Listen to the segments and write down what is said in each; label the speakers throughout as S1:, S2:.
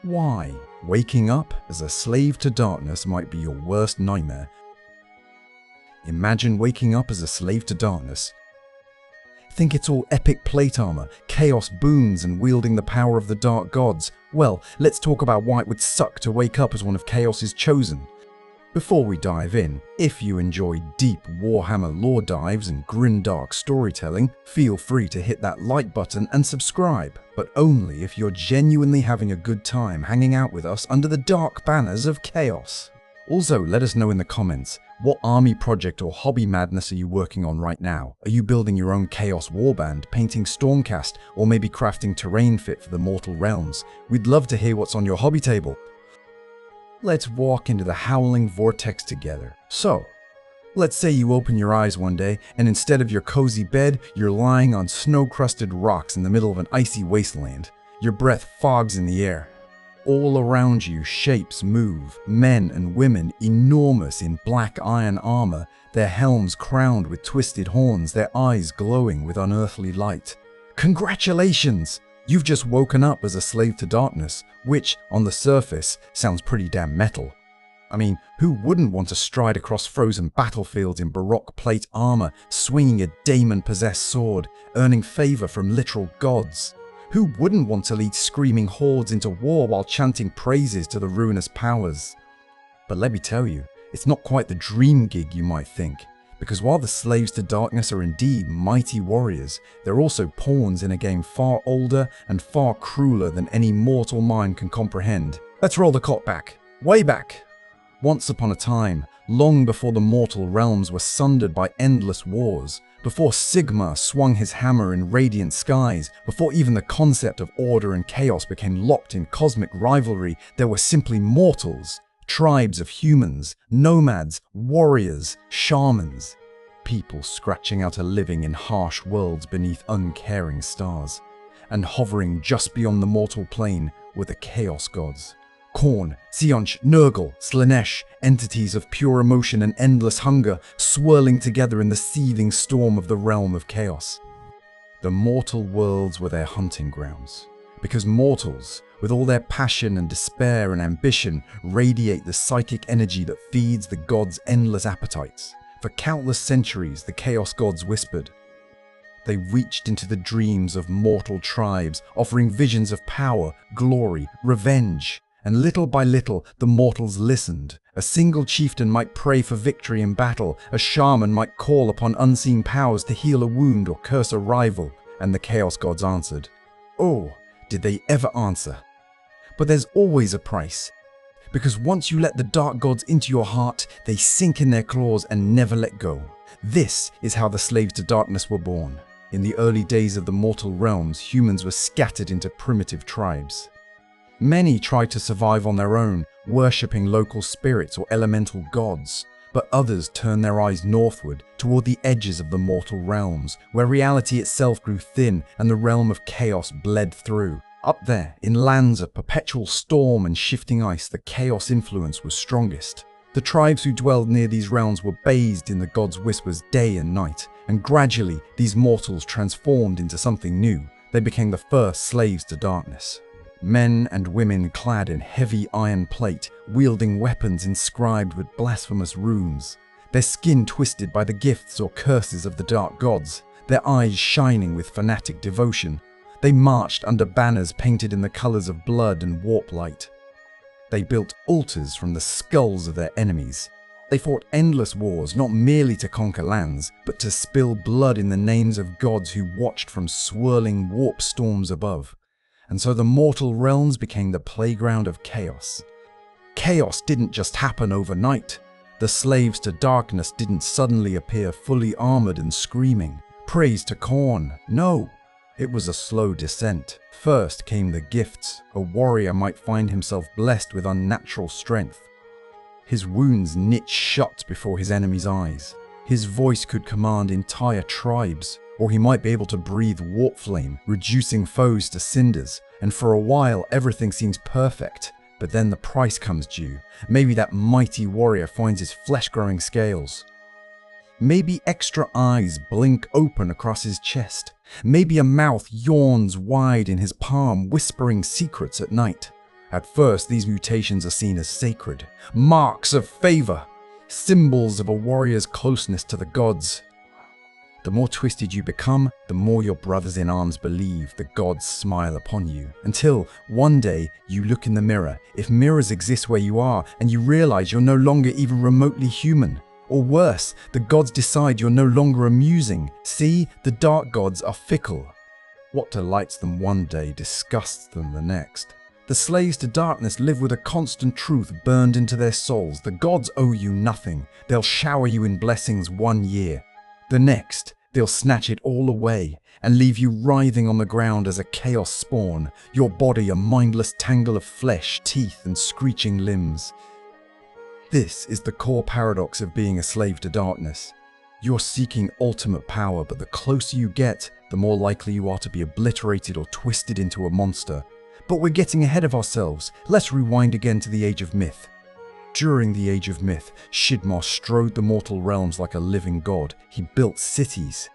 S1: Why waking up as a slave to darkness might be your worst nightmare. Imagine waking up as a slave to darkness. Think it's all epic plate armor, chaos boons, and wielding the power of the dark gods. Well, let's talk about why it would suck to wake up as one of Chaos's chosen. Before we dive in, if you enjoy deep Warhammer lore dives and grimdark storytelling, feel free to hit that like button and subscribe, but only if you're genuinely having a good time hanging out with us under the dark banners of Chaos. Also, let us know in the comments, what army project or hobby madness are you working on right now? Are you building your own Chaos warband, painting Stormcast, or maybe crafting terrain fit for the mortal realms? We'd love to hear what's on your hobby table. Let's walk into the howling vortex together. So, let's say you open your eyes one day and instead of your cozy bed, you're lying on snow-crusted rocks in the middle of an icy wasteland. Your breath fogs in the air. All around you, shapes move, men and women enormous in black iron armor, their helms crowned with twisted horns, their eyes glowing with unearthly light. Congratulations! You've just woken up as a slave to darkness, which, on the surface, sounds pretty damn metal. I mean, who wouldn't want to stride across frozen battlefields in Baroque plate armor, swinging a demon-possessed sword, earning favor from literal gods? Who wouldn't want to lead screaming hordes into war while chanting praises to the ruinous powers? But let me tell you, it's not quite the dream gig you might think. Because while the slaves to darkness are indeed mighty warriors, they're also pawns in a game far older and far crueler than any mortal mind can comprehend. Let's roll the clock back, way back. Once upon a time, long before the mortal realms were sundered by endless wars, before Sigmar swung his hammer in radiant skies, before even the concept of order and chaos became locked in cosmic rivalry, there were simply mortals. Tribes of humans, nomads, warriors, shamans. People scratching out a living in harsh worlds beneath uncaring stars. And hovering just beyond the mortal plane were the Chaos Gods. Khorne, Sionch, Nurgle, Slaanesh, entities of pure emotion and endless hunger, swirling together in the seething storm of the realm of chaos. The mortal worlds were their hunting grounds. Because mortals, with all their passion and despair and ambition, radiate the psychic energy that feeds the gods' endless appetites. For countless centuries, the Chaos Gods whispered. They reached into the dreams of mortal tribes, offering visions of power, glory, revenge. And little by little, the mortals listened. A single chieftain might pray for victory in battle, a shaman might call upon unseen powers to heal a wound or curse a rival, and the Chaos Gods answered. Oh, did they ever answer? But there's always a price. Because once you let the dark gods into your heart, they sink in their claws and never let go. This is how the slaves to darkness were born. In the early days of the mortal realms, humans were scattered into primitive tribes. Many tried to survive on their own, worshipping local spirits or elemental gods. But others turned their eyes northward, toward the edges of the mortal realms, where reality itself grew thin and the realm of chaos bled through. Up there, in lands of perpetual storm and shifting ice, the chaos influence was strongest. The tribes who dwelled near these realms were bathed in the gods' whispers day and night, and gradually these mortals transformed into something new. They became the first slaves to darkness. Men and women clad in heavy iron plate, wielding weapons inscribed with blasphemous runes. Their skin twisted by the gifts or curses of the dark gods, their eyes shining with fanatic devotion. They marched under banners painted in the colors of blood and warp light. They built altars from the skulls of their enemies. They fought endless wars, not merely to conquer lands, but to spill blood in the names of gods who watched from swirling warp storms above. And so the mortal realms became the playground of chaos. Chaos didn't just happen overnight. The slaves to darkness didn't suddenly appear fully armored and screaming, "Praise to Khorne!" No. It was a slow descent. First came the gifts. A warrior might find himself blessed with unnatural strength. His wounds knit shut before his enemy's eyes. His voice could command entire tribes, or he might be able to breathe warp flame, reducing foes to cinders. And for a while, everything seems perfect. But then the price comes due. Maybe that mighty warrior finds his flesh-growing scales. Maybe extra eyes blink open across his chest. Maybe a mouth yawns wide in his palm, whispering secrets at night. At first, these mutations are seen as sacred, marks of favor, symbols of a warrior's closeness to the gods. The more twisted you become, the more your brothers in arms believe the gods smile upon you. Until one day you look in the mirror, if mirrors exist where you are, and you realize you're no longer even remotely human. Or worse, the gods decide you're no longer amusing. See, the dark gods are fickle. What delights them one day disgusts them the next. The slaves to darkness live with a constant truth burned into their souls. The gods owe you nothing. They'll shower you in blessings 1 year. The next, they'll snatch it all away and leave you writhing on the ground as a chaos spawn, your body a mindless tangle of flesh, teeth, and screeching limbs. This is the core paradox of being a slave to darkness. You're seeking ultimate power, but the closer you get, the more likely you are to be obliterated or twisted into a monster. But we're getting ahead of ourselves. Let's rewind again to the Age of Myth. During the Age of Myth, Shidmar strode the mortal realms like a living god. He built cities,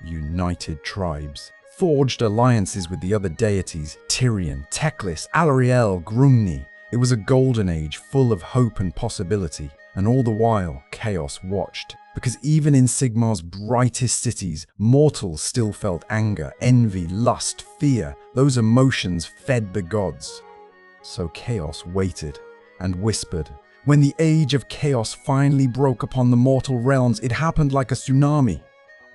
S1: united tribes, forged alliances with the other deities, Tyrion, Teclis, Alariel, Grumni. It was a golden age full of hope and possibility, and all the while, chaos watched. Because even in Sigmar's brightest cities, mortals still felt anger, envy, lust, fear. Those emotions fed the gods. So chaos waited and whispered. When the age of chaos finally broke upon the mortal realms, it happened like a tsunami.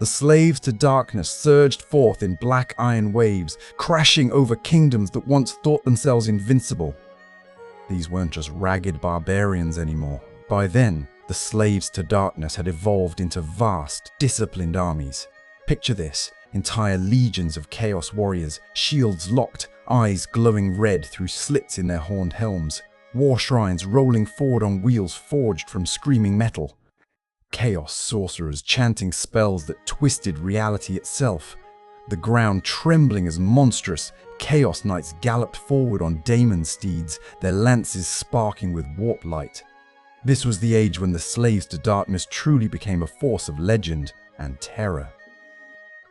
S1: The slaves to darkness surged forth in black iron waves, crashing over kingdoms that once thought themselves invincible. These weren't just ragged barbarians anymore. By then, the slaves to darkness had evolved into vast, disciplined armies. Picture this, entire legions of chaos warriors, shields locked, eyes glowing red through slits in their horned helms, war shrines rolling forward on wheels forged from screaming metal. Chaos sorcerers chanting spells that twisted reality itself. The ground trembling as monstrous, chaos knights galloped forward on daemon steeds, their lances sparking with warp light. This was the age when the slaves to darkness truly became a force of legend and terror.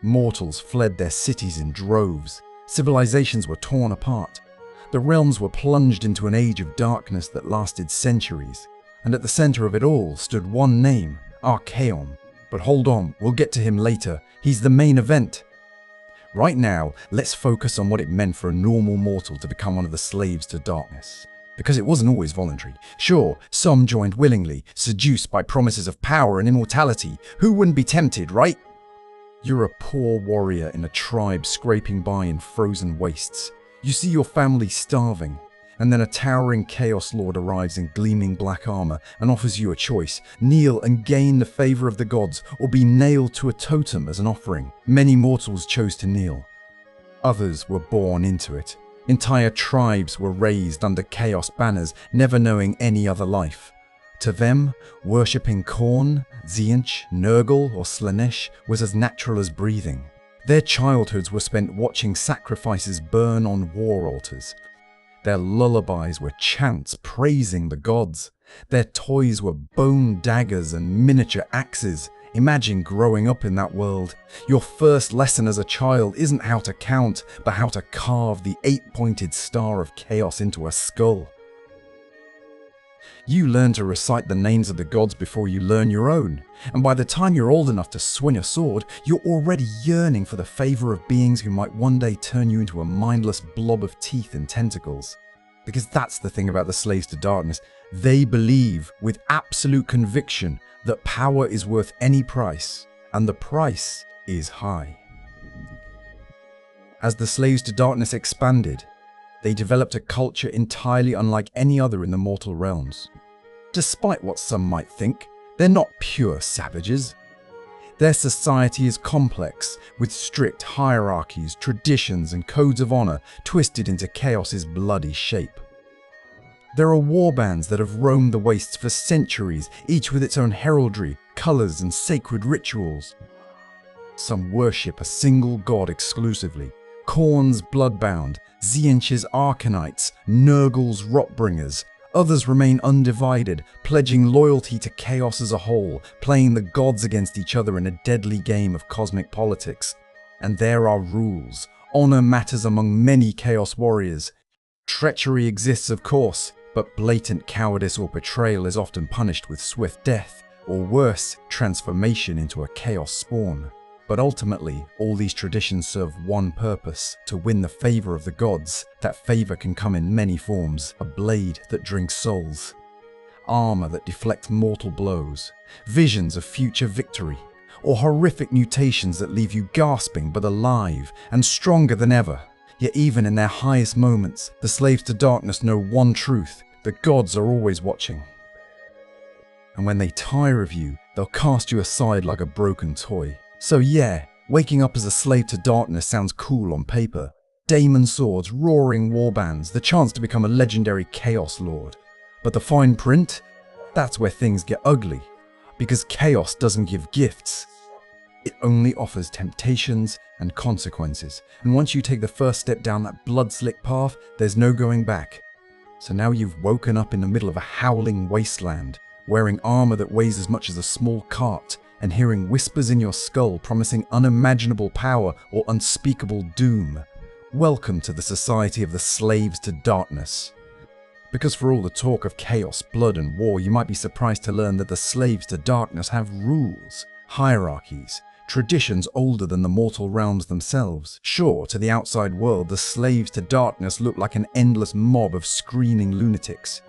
S1: Mortals fled their cities in droves. Civilizations were torn apart. The realms were plunged into an age of darkness that lasted centuries. And at the center of it all stood one name, Archaon. But hold on, we'll get to him later. He's the main event. Right now, let's focus on what it meant for a normal mortal to become one of the slaves to darkness. Because it wasn't always voluntary. Sure, some joined willingly, seduced by promises of power and immortality. Who wouldn't be tempted, right? You're a poor warrior in a tribe scraping by in frozen wastes. You see your family starving, and then a towering Chaos Lord arrives in gleaming black armor and offers you a choice: kneel and gain the favor of the gods, or be nailed to a totem as an offering. Many mortals chose to kneel. Others were born into it. Entire tribes were raised under Chaos banners, never knowing any other life. To them, worshipping Khorne, Tzeentch, Nurgle, or Slaanesh was as natural as breathing. Their childhoods were spent watching sacrifices burn on war altars. Their lullabies were chants praising the gods. Their toys were bone daggers and miniature axes. Imagine growing up in that world. Your first lesson as a child isn't how to count, but how to carve the 8-pointed star of chaos into a skull. You learn to recite the names of the gods before you learn your own, and by the time you're old enough to swing a sword, you're already yearning for the favor of beings who might one day turn you into a mindless blob of teeth and tentacles. Because that's the thing about the slaves to darkness. They believe with absolute conviction that power is worth any price, and the price is high. As the slaves to darkness expanded, they developed a culture entirely unlike any other in the mortal realms. Despite what some might think, they're not pure savages. Their society is complex, with strict hierarchies, traditions, and codes of honor twisted into chaos's bloody shape. There are warbands that have roamed the wastes for centuries, each with its own heraldry, colors, and sacred rituals. Some worship a single god exclusively: Khorne's Bloodbound, Tzeentch's Arcanites, Nurgle's Rotbringers. Others remain undivided, pledging loyalty to chaos as a whole, playing the gods against each other in a deadly game of cosmic politics. And there are rules. Honor matters among many chaos warriors. Treachery exists, of course, but blatant cowardice or betrayal is often punished with swift death, or worse, transformation into a chaos spawn. But ultimately, all these traditions serve one purpose: to win the favor of the gods. That favor can come in many forms: a blade that drinks souls, armor that deflects mortal blows, visions of future victory, or horrific mutations that leave you gasping but alive and stronger than ever. Yet even in their highest moments, the slaves to darkness know one truth: the gods are always watching. And when they tire of you, they'll cast you aside like a broken toy. So yeah, waking up as a slave to darkness sounds cool on paper. Daemon swords, roaring warbands, the chance to become a legendary Chaos Lord. But the fine print? That's where things get ugly. Because chaos doesn't give gifts. It only offers temptations and consequences. And once you take the first step down that blood-slick path, there's no going back. So now you've woken up in the middle of a howling wasteland, wearing armor that weighs as much as a small cart, and hearing whispers in your skull promising unimaginable power or unspeakable doom. Welcome to the society of the slaves to darkness. Because for all the talk of chaos, blood and war, you might be surprised to learn that the slaves to darkness have rules, hierarchies, traditions older than the mortal realms themselves. Sure, to the outside world, the slaves to darkness look like an endless mob of screaming lunatics.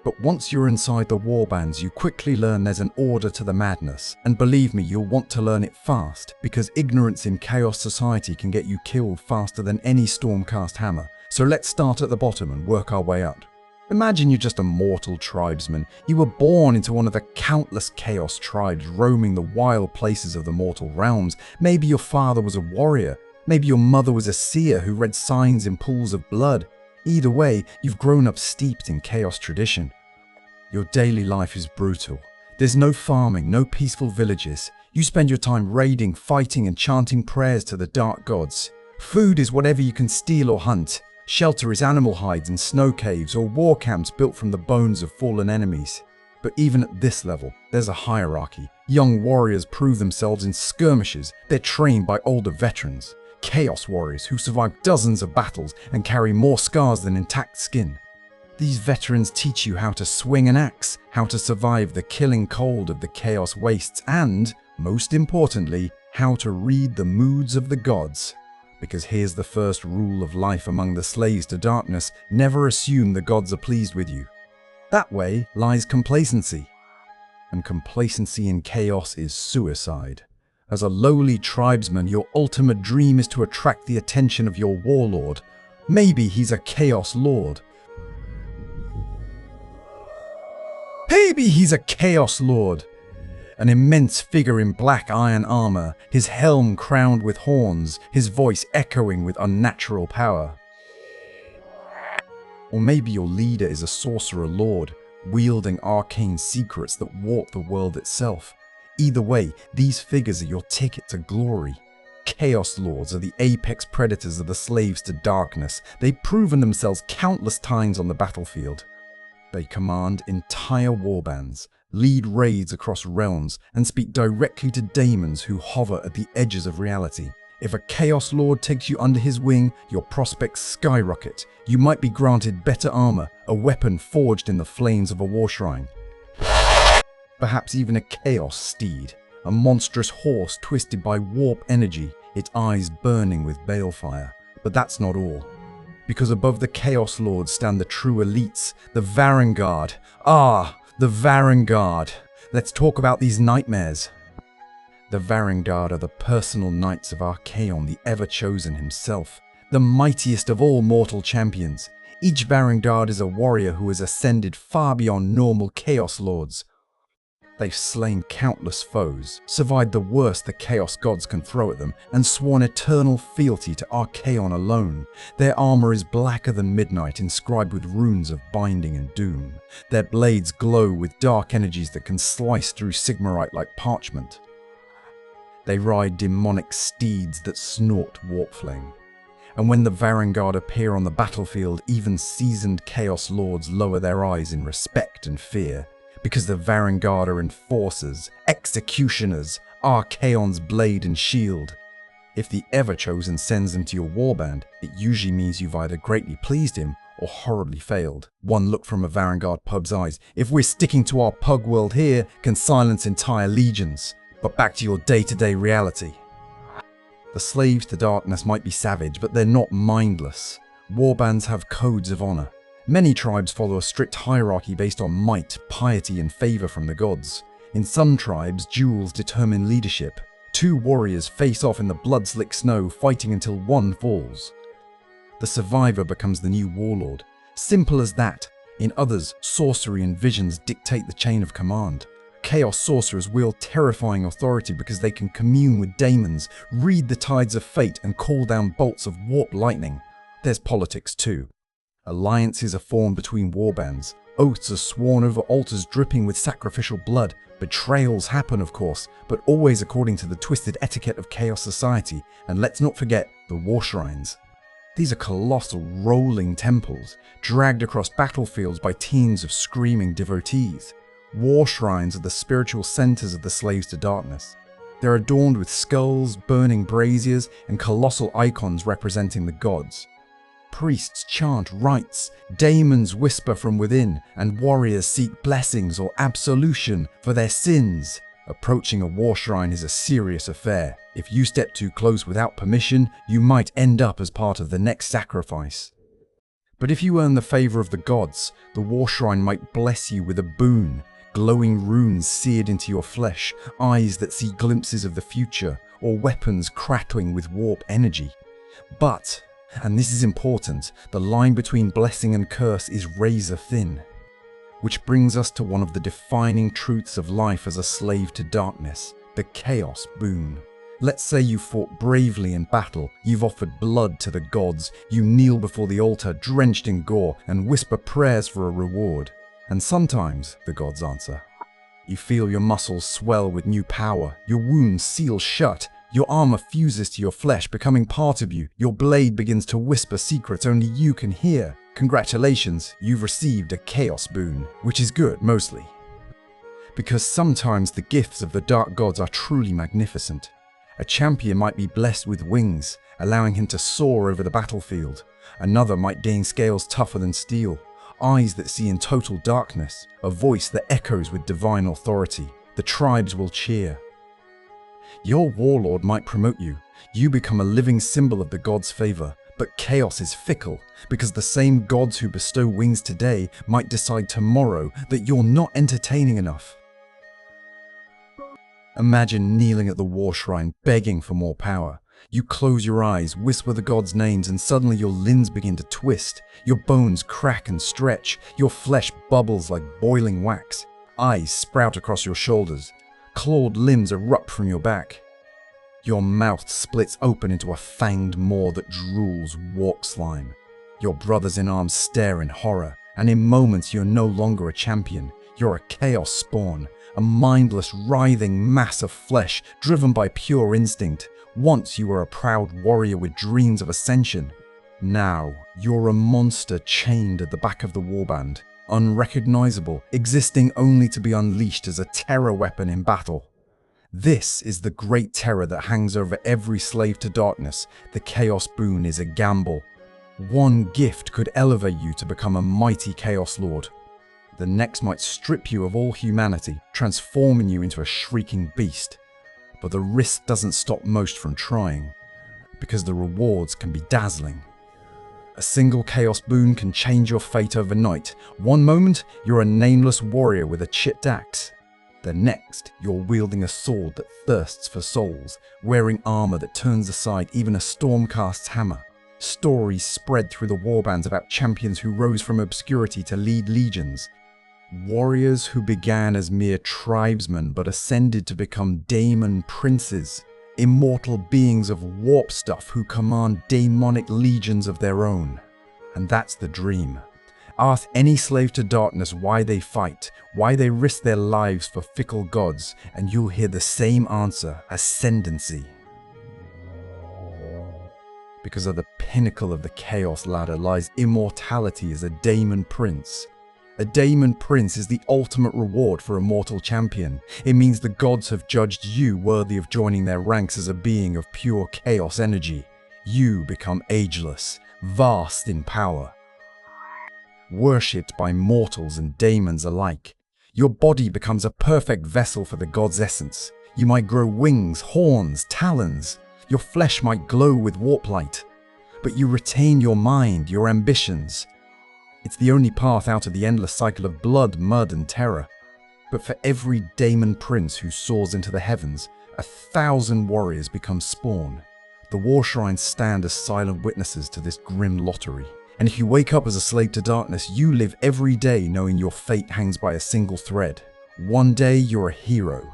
S1: But once you're inside the warbands, you quickly learn there's an order to the madness. And believe me, you'll want to learn it fast, because ignorance in chaos society can get you killed faster than any Stormcast hammer. So let's start at the bottom and work our way out. Imagine you're just a mortal tribesman. You were born into one of the countless chaos tribes roaming the wild places of the mortal realms. Maybe your father was a warrior. Maybe your mother was a seer who read signs in pools of blood. Either way, you've grown up steeped in chaos tradition. Your daily life is brutal. There's no farming, no peaceful villages. You spend your time raiding, fighting, and chanting prayers to the dark gods. Food is whatever you can steal or hunt. Shelter is animal hides in snow caves or war camps built from the bones of fallen enemies. But even at this level, there's a hierarchy. Young warriors prove themselves in skirmishes. They're trained by older veterans. Chaos warriors who survive dozens of battles and carry more scars than intact skin. These veterans teach you how to swing an axe, how to survive the killing cold of the chaos wastes, and, most importantly, how to read the moods of the gods. Because here's the first rule of life among the slaves to darkness: never assume the gods are pleased with you. That way lies complacency. And complacency in chaos is suicide. As a lowly tribesman, your ultimate dream is to attract the attention of your warlord. Maybe he's a chaos lord. Maybe he's a chaos lord. An immense figure in black iron armor, his helm crowned with horns, his voice echoing with unnatural power. Or maybe your leader is a sorcerer lord, wielding arcane secrets that warp the world itself. Either way, these figures are your ticket to glory. Chaos Lords are the apex predators of the slaves to darkness. They've proven themselves countless times on the battlefield. They command entire warbands, lead raids across realms, and speak directly to daemons who hover at the edges of reality. If a Chaos Lord takes you under his wing, your prospects skyrocket. You might be granted better armor, a weapon forged in the flames of a war shrine. Perhaps even a chaos steed, a monstrous horse twisted by warp energy, its eyes burning with balefire. But that's not all. Because above the Chaos Lords stand the true elites, the Varangard. Ah, the Varangard. Let's talk about these nightmares. The Varangard are the personal knights of Archaon, the Ever-Chosen himself, the mightiest of all mortal champions. Each Varangard is a warrior who has ascended far beyond normal Chaos Lords. They've slain countless foes, survived the worst the Chaos Gods can throw at them, and sworn eternal fealty to Archaon alone. Their armor is blacker than midnight, inscribed with runes of binding and doom. Their blades glow with dark energies that can slice through Sigmarite like parchment. They ride demonic steeds that snort warp flame. And when the Varangard appear on the battlefield, even seasoned Chaos Lords lower their eyes in respect and fear. Because the Varangard are enforcers, executioners, Archaon's blade and shield. If the Ever-Chosen sends them to your warband, it usually means you've either greatly pleased him or horribly failed. One look from a Varangard pug's eyes, if we're sticking to our pug world here, can silence entire legions. But back to your day-to-day reality. The slaves to darkness might be savage, but they're not mindless. Warbands have codes of honor. Many tribes follow a strict hierarchy based on might, piety, and favor from the gods. In some tribes, duels determine leadership. Two warriors face off in the blood-slick snow, fighting until one falls. The survivor becomes the new warlord. Simple as that. In others, sorcery and visions dictate the chain of command. Chaos sorcerers wield terrifying authority because they can commune with daemons, read the tides of fate, and call down bolts of warp lightning. There's politics too. Alliances are formed between warbands. Oaths are sworn over altars dripping with sacrificial blood. Betrayals happen, of course, but always according to the twisted etiquette of chaos society. And let's not forget the war shrines. These are colossal rolling temples, dragged across battlefields by teams of screaming devotees. War shrines are the spiritual centers of the slaves to darkness. They're adorned with skulls, burning braziers, and colossal icons representing the gods. Priests chant rites, daemons whisper from within, and warriors seek blessings or absolution for their sins. Approaching a war shrine is a serious affair. If you step too close without permission, you might end up as part of the next sacrifice. But if you earn the favor of the gods, the war shrine might bless you with a boon. Glowing runes seared into your flesh, eyes that see glimpses of the future, or weapons crackling with warp energy. But, and this is important, the line between blessing and curse is razor thin. Which brings us to one of the defining truths of life as a slave to darkness, the chaos boon. Let's say you fought bravely in battle, you've offered blood to the gods, you kneel before the altar drenched in gore and whisper prayers for a reward. And sometimes, the gods answer. You feel your muscles swell with new power, your wounds seal shut, your armor fuses to your flesh, becoming part of you, your blade begins to whisper secrets only you can hear. Congratulations, you've received a chaos boon, which is good, mostly. Because sometimes the gifts of the dark gods are truly magnificent. A champion might be blessed with wings, allowing him to soar over the battlefield. Another might gain scales tougher than steel. Eyes that see in total darkness, a voice that echoes with divine authority. The tribes will cheer. Your warlord might promote you. You become a living symbol of the gods' favor. But chaos is fickle, because the same gods who bestow wings today might decide tomorrow that you're not entertaining enough. Imagine kneeling at the war shrine, begging for more power. You close your eyes, whisper the gods' names, and suddenly your limbs begin to twist. Your bones crack and stretch. Your flesh bubbles like boiling wax. Eyes sprout across your shoulders. Clawed limbs erupt from your back. Your mouth splits open into a fanged maw that drools warp slime. Your brothers in arms stare in horror, and in moments you're no longer a champion. You're a chaos spawn, a mindless, writhing mass of flesh driven by pure instinct. Once you were a proud warrior with dreams of ascension. Now, you're a monster chained at the back of the warband, unrecognizable, existing only to be unleashed as a terror weapon in battle. This is the great terror that hangs over every slave to darkness. The chaos boon is a gamble. One gift could elevate you to become a mighty chaos lord. The next might strip you of all humanity, transforming you into a shrieking beast. But the risk doesn't stop most from trying, because the rewards can be dazzling. A single chaos boon can change your fate overnight. One moment, you're a nameless warrior with a chipped axe. The next, you're wielding a sword that thirsts for souls, wearing armor that turns aside even a Stormcast's hammer. Stories spread through the warbands about champions who rose from obscurity to lead legions. Warriors who began as mere tribesmen but ascended to become daemon princes, immortal beings of warp stuff who command daemonic legions of their own. And that's the dream. Ask any slave to darkness why they fight, why they risk their lives for fickle gods, and you'll hear the same answer: ascendancy. Because at the pinnacle of the chaos ladder lies immortality as a daemon prince. A daemon prince is the ultimate reward for a mortal champion. It means the gods have judged you worthy of joining their ranks as a being of pure chaos energy. You become ageless, vast in power. worshipped by mortals and daemons alike. Your body becomes a perfect vessel for the god's essence. You might grow wings, horns, talons. Your flesh might glow with warp light. But you retain your mind, your ambitions. It's the only path out of the endless cycle of blood, mud, and terror. But for every daemon prince who soars into the heavens, 1,000 warriors become spawn. The war shrines stand as silent witnesses to this grim lottery. And if you wake up as a slave to darkness, you live every day knowing your fate hangs by a single thread. One day you're a hero.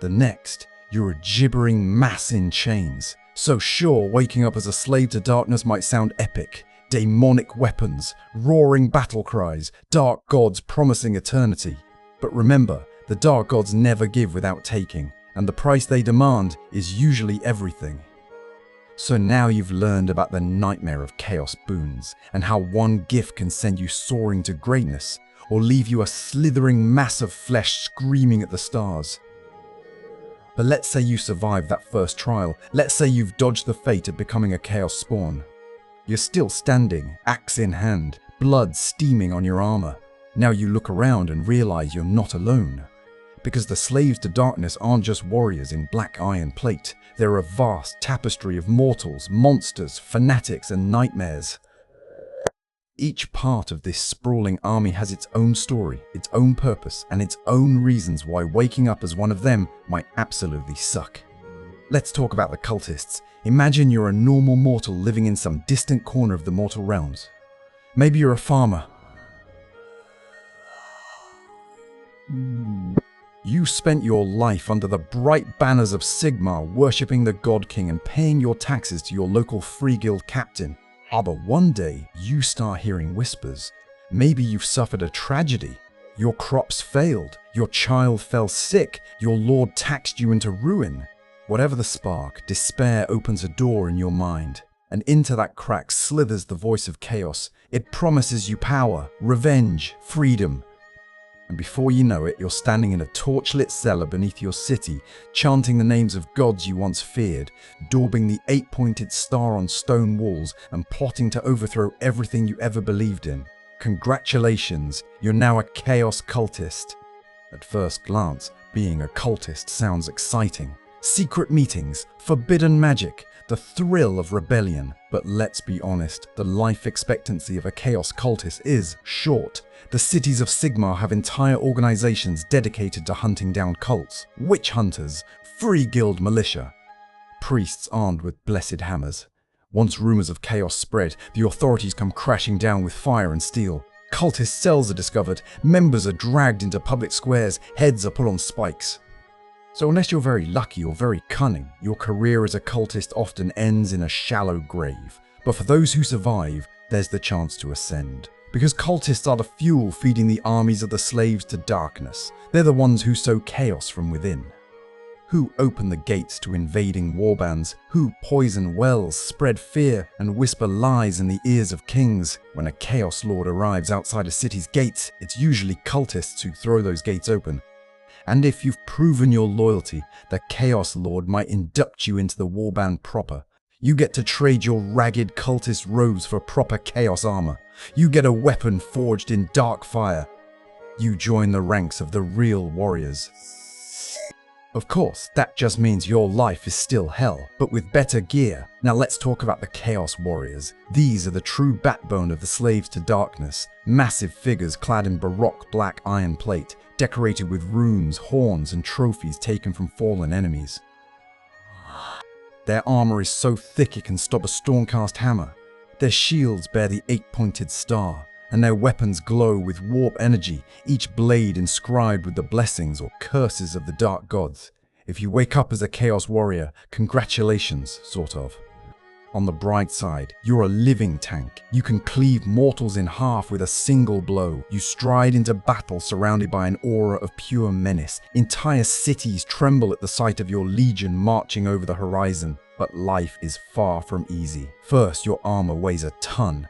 S1: The next, you're a gibbering mass in chains. So sure, waking up as a slave to darkness might sound epic. Demonic weapons, roaring battle cries, dark gods promising eternity. But remember, the dark gods never give without taking, and the price they demand is usually everything. So now you've learned about the nightmare of chaos boons, and how one gift can send you soaring to greatness, or leave you a slithering mass of flesh screaming at the stars. But let's say you survived that first trial. Let's say you've dodged the fate of becoming a chaos spawn. You're still standing, axe in hand, blood steaming on your armor. Now you look around and realize you're not alone. Because the slaves to darkness aren't just warriors in black iron plate. They're a vast tapestry of mortals, monsters, fanatics, and nightmares. Each part of this sprawling army has its own story, its own purpose, and its own reasons why waking up as one of them might absolutely suck. Let's talk about the cultists. Imagine you're a normal mortal living in some distant corner of the mortal realms. Maybe you're a farmer. You spent your life under the bright banners of Sigmar, worshipping the God King and paying your taxes to your local free guild captain. But one day, you start hearing whispers. Maybe you've suffered a tragedy. Your crops failed, your child fell sick, your lord taxed you into ruin. Whatever the spark, despair opens a door in your mind. And into that crack slithers the voice of chaos. It promises you power, revenge, freedom. And before you know it, you're standing in a torchlit cellar beneath your city, chanting the names of gods you once feared, daubing the 8-pointed star on stone walls, and plotting to overthrow everything you ever believed in. Congratulations, you're now a chaos cultist. At first glance, being a cultist sounds exciting. Secret meetings, forbidden magic, the thrill of rebellion. But let's be honest, the life expectancy of a chaos cultist is short. The cities of Sigmar have entire organizations dedicated to hunting down cults, witch hunters, free guild militia, priests armed with blessed hammers. Once rumors of chaos spread, the authorities come crashing down with fire and steel. Cultist cells are discovered, members are dragged into public squares, heads are put on spikes. So unless you're very lucky or very cunning, your career as a cultist often ends in a shallow grave. But for those who survive, there's the chance to ascend. Because cultists are the fuel feeding the armies of the slaves to darkness. They're the ones who sow chaos from within. Who open the gates to invading warbands, who poison wells, spread fear, and whisper lies in the ears of kings. When a chaos lord arrives outside a city's gates, it's usually cultists who throw those gates open. And if you've proven your loyalty, the Chaos Lord might induct you into the warband proper. You get to trade your ragged cultist robes for proper chaos armor. You get a weapon forged in dark fire. You join the ranks of the real warriors. Of course, that just means your life is still hell, but with better gear. Now let's talk about the Chaos Warriors. These are the true backbone of the slaves to darkness. Massive figures clad in baroque black iron plate, decorated with runes, horns, and trophies taken from fallen enemies. Their armor is so thick it can stop a stormcast hammer. Their shields bear the 8-pointed star, and their weapons glow with warp energy, each blade inscribed with the blessings or curses of the dark gods. If you wake up as a Chaos Warrior, congratulations, sort of. On the bright side, you're a living tank. You can cleave mortals in half with a single blow. You stride into battle surrounded by an aura of pure menace. Entire cities tremble at the sight of your legion marching over the horizon. But life is far from easy. First, your armor weighs a ton.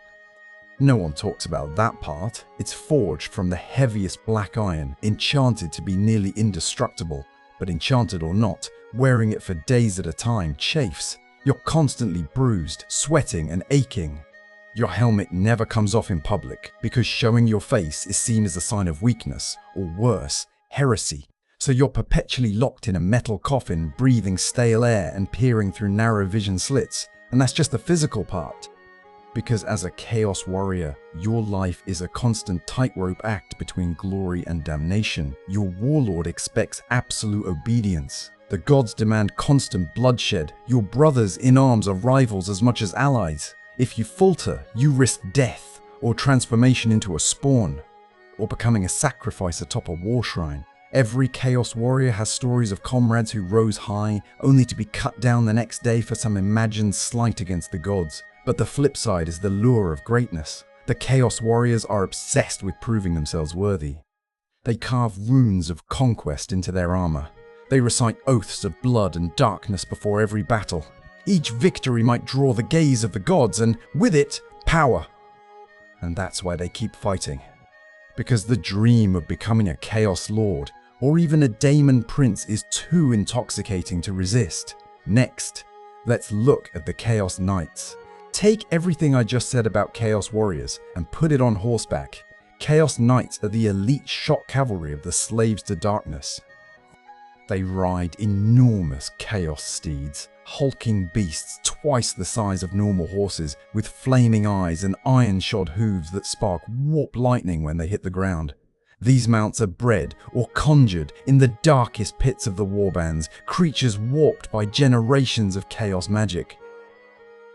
S1: No one talks about that part. It's forged from the heaviest black iron, enchanted to be nearly indestructible. But enchanted or not, wearing it for days at a time chafes. You're constantly bruised, sweating, and aching. Your helmet never comes off in public because showing your face is seen as a sign of weakness, or worse, heresy. So you're perpetually locked in a metal coffin, breathing stale air and peering through narrow vision slits. And that's just the physical part. Because as a Chaos Warrior, your life is a constant tightrope act between glory and damnation. Your warlord expects absolute obedience. The gods demand constant bloodshed. Your brothers in arms are rivals as much as allies. If you falter, you risk death, or transformation into a spawn, or becoming a sacrifice atop a war shrine. Every Chaos Warrior has stories of comrades who rose high, only to be cut down the next day for some imagined slight against the gods. But the flip side is the lure of greatness. The Chaos Warriors are obsessed with proving themselves worthy. They carve runes of conquest into their armor. They recite oaths of blood and darkness before every battle. Each victory might draw the gaze of the gods, and with it, power. And that's why they keep fighting. Because the dream of becoming a Chaos Lord, or even a Daemon Prince, is too intoxicating to resist. Next, let's look at the Chaos Knights. Take everything I just said about Chaos Warriors and put it on horseback. Chaos Knights are the elite shock cavalry of the slaves to darkness. They ride enormous chaos steeds, hulking beasts twice the size of normal horses, with flaming eyes and iron-shod hooves that spark warp lightning when they hit the ground. These mounts are bred or conjured in the darkest pits of the warbands, creatures warped by generations of chaos magic.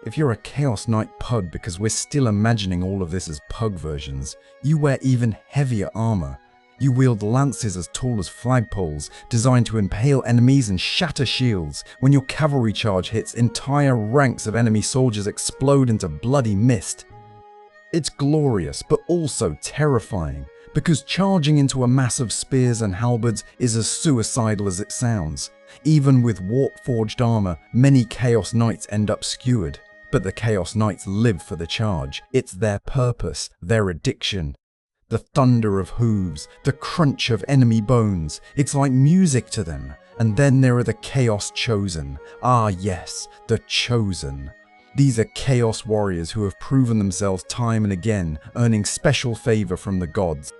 S1: If you're a Chaos Knight Pug, because we're still imagining all of this as Pug versions, you wear even heavier armor. You wield lances as tall as flagpoles, designed to impale enemies and shatter shields. When your cavalry charge hits, entire ranks of enemy soldiers explode into bloody mist. It's glorious, but also terrifying, because charging into a mass of spears and halberds is as suicidal as it sounds. Even with warp-forged armor, many Chaos Knights end up skewered. But the Chaos Knights live for the charge. It's their purpose, their addiction. The thunder of hooves, the crunch of enemy bones, it's like music to them. And then there are the Chaos Chosen. Ah yes, the Chosen. These are Chaos Warriors who have proven themselves time and again, earning special favor from the gods.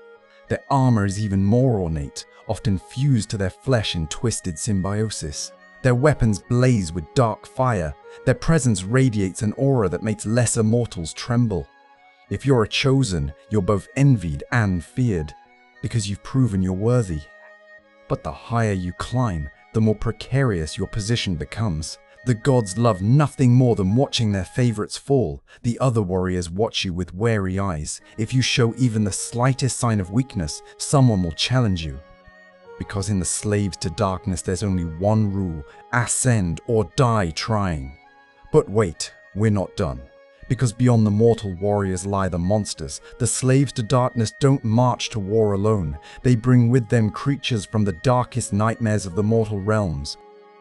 S1: Their armor is even more ornate, often fused to their flesh in twisted symbiosis. Their weapons blaze with dark fire. Their presence radiates an aura that makes lesser mortals tremble. If you're a Chosen, you're both envied and feared, because you've proven you're worthy. But the higher you climb, the more precarious your position becomes. The gods love nothing more than watching their favorites fall. The other warriors watch you with wary eyes. If you show even the slightest sign of weakness, someone will challenge you. Because in the Slaves to Darkness, there's only one rule: ascend or die trying. But wait, we're not done. Because beyond the mortal warriors lie the monsters. The Slaves to Darkness don't march to war alone. They bring with them creatures from the darkest nightmares of the mortal realms.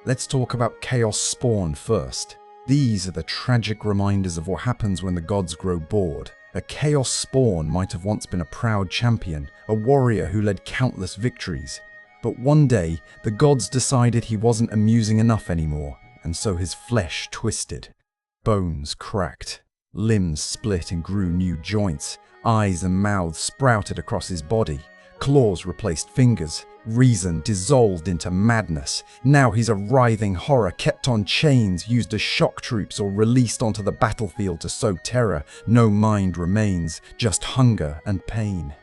S1: Let's talk about Chaos Spawn first. These are the tragic reminders of what happens when the gods grow bored. A Chaos Spawn might have once been a proud champion, a warrior who led countless victories. But one day, the gods decided he wasn't amusing enough anymore, and so his flesh twisted. Bones cracked. Limbs split and grew new joints. Eyes and mouths sprouted across his body. Claws replaced fingers. Reason dissolved into madness. Now he's a writhing horror kept on chains, used as shock troops, or released onto the battlefield to sow terror. No mind remains, just hunger and pain.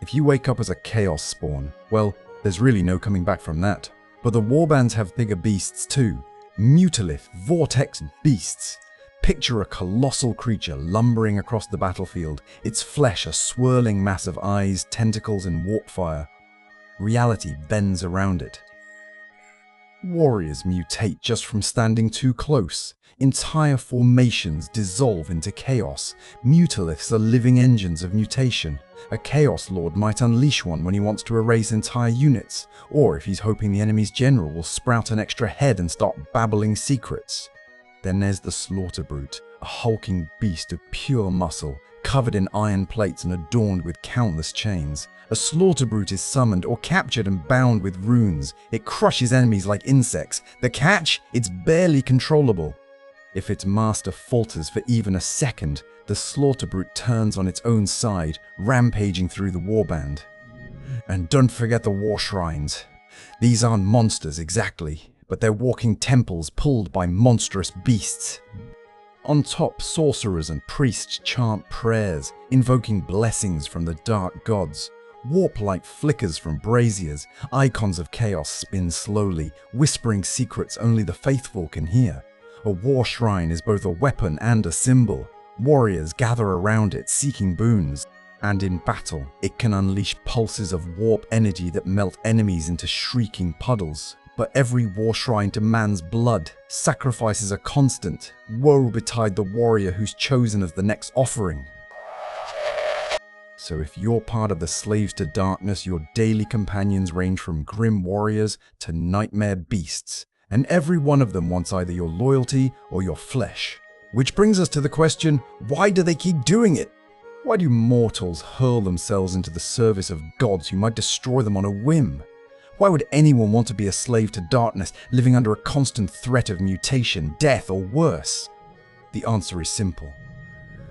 S1: If you wake up as a Chaos Spawn, well, there's really no coming back from that. But the warbands have bigger beasts too. Mutalith, vortex beasts. Picture a colossal creature lumbering across the battlefield, its flesh a swirling mass of eyes, tentacles, and warp fire. Reality bends around it. Warriors mutate just from standing too close. Entire formations dissolve into chaos. Mutaliths are living engines of mutation. A Chaos Lord might unleash one when he wants to erase entire units, or if he's hoping the enemy's general will sprout an extra head and start babbling secrets. Then there's the Slaughter Brute, a hulking beast of pure muscle, covered in iron plates and adorned with countless chains. A Slaughter Brute is summoned or captured and bound with runes. It crushes enemies like insects. The catch? It's barely controllable. If its master falters for even a second, the slaughter brute turns on its own side, rampaging through the warband. And don't forget the war shrines. These aren't monsters exactly, but they're walking temples pulled by monstrous beasts. On top, sorcerers and priests chant prayers, invoking blessings from the dark gods. Warp light flickers from braziers, icons of chaos spin slowly, whispering secrets only the faithful can hear. A war shrine is both a weapon and a symbol. Warriors gather around it, seeking boons. And in battle, it can unleash pulses of warp energy that melt enemies into shrieking puddles. But every war shrine demands blood. Sacrifices are constant. Woe betide the warrior who's chosen as the next offering. So if you're part of the Slaves to Darkness, your daily companions range from grim warriors to nightmare beasts. And every one of them wants either your loyalty or your flesh. Which brings us to the question, why do they keep doing it? Why do mortals hurl themselves into the service of gods who might destroy them on a whim? Why would anyone want to be a slave to darkness, living under a constant threat of mutation, death, or worse? The answer is simple.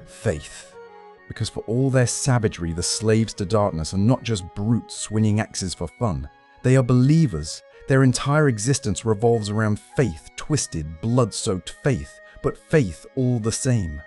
S1: Faith. Because for all their savagery, the slaves to darkness are not just brutes swinging axes for fun. They are believers. Their entire existence revolves around faith, twisted, blood-soaked faith, but faith all the same.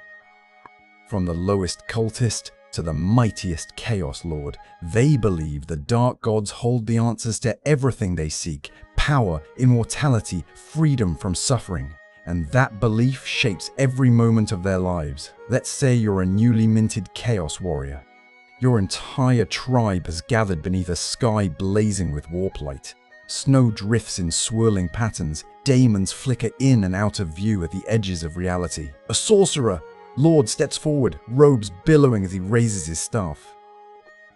S1: From the lowest cultist to the mightiest Chaos Lord, they believe the dark gods hold the answers to everything they seek: power, immortality, freedom from suffering. And that belief shapes every moment of their lives. Let's say you're a newly minted Chaos Warrior. Your entire tribe has gathered beneath a sky blazing with warp light. Snow drifts in swirling patterns, daemons flicker in and out of view at the edges of reality. A sorcerer, Lord, steps forward, robes billowing as he raises his staff.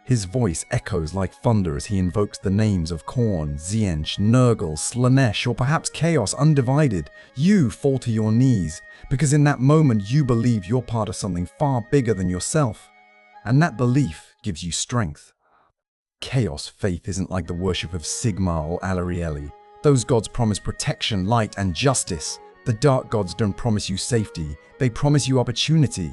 S1: His voice echoes like thunder as he invokes the names of Khorne, Tzeentch, Nurgle, Slaanesh, or perhaps Chaos Undivided. You fall to your knees, because in that moment you believe you're part of something far bigger than yourself. And that belief gives you strength. Chaos faith isn't like the worship of Sigmar or Alarielle. Those gods promise protection, light, and justice. The dark gods don't promise you safety, they promise you opportunity.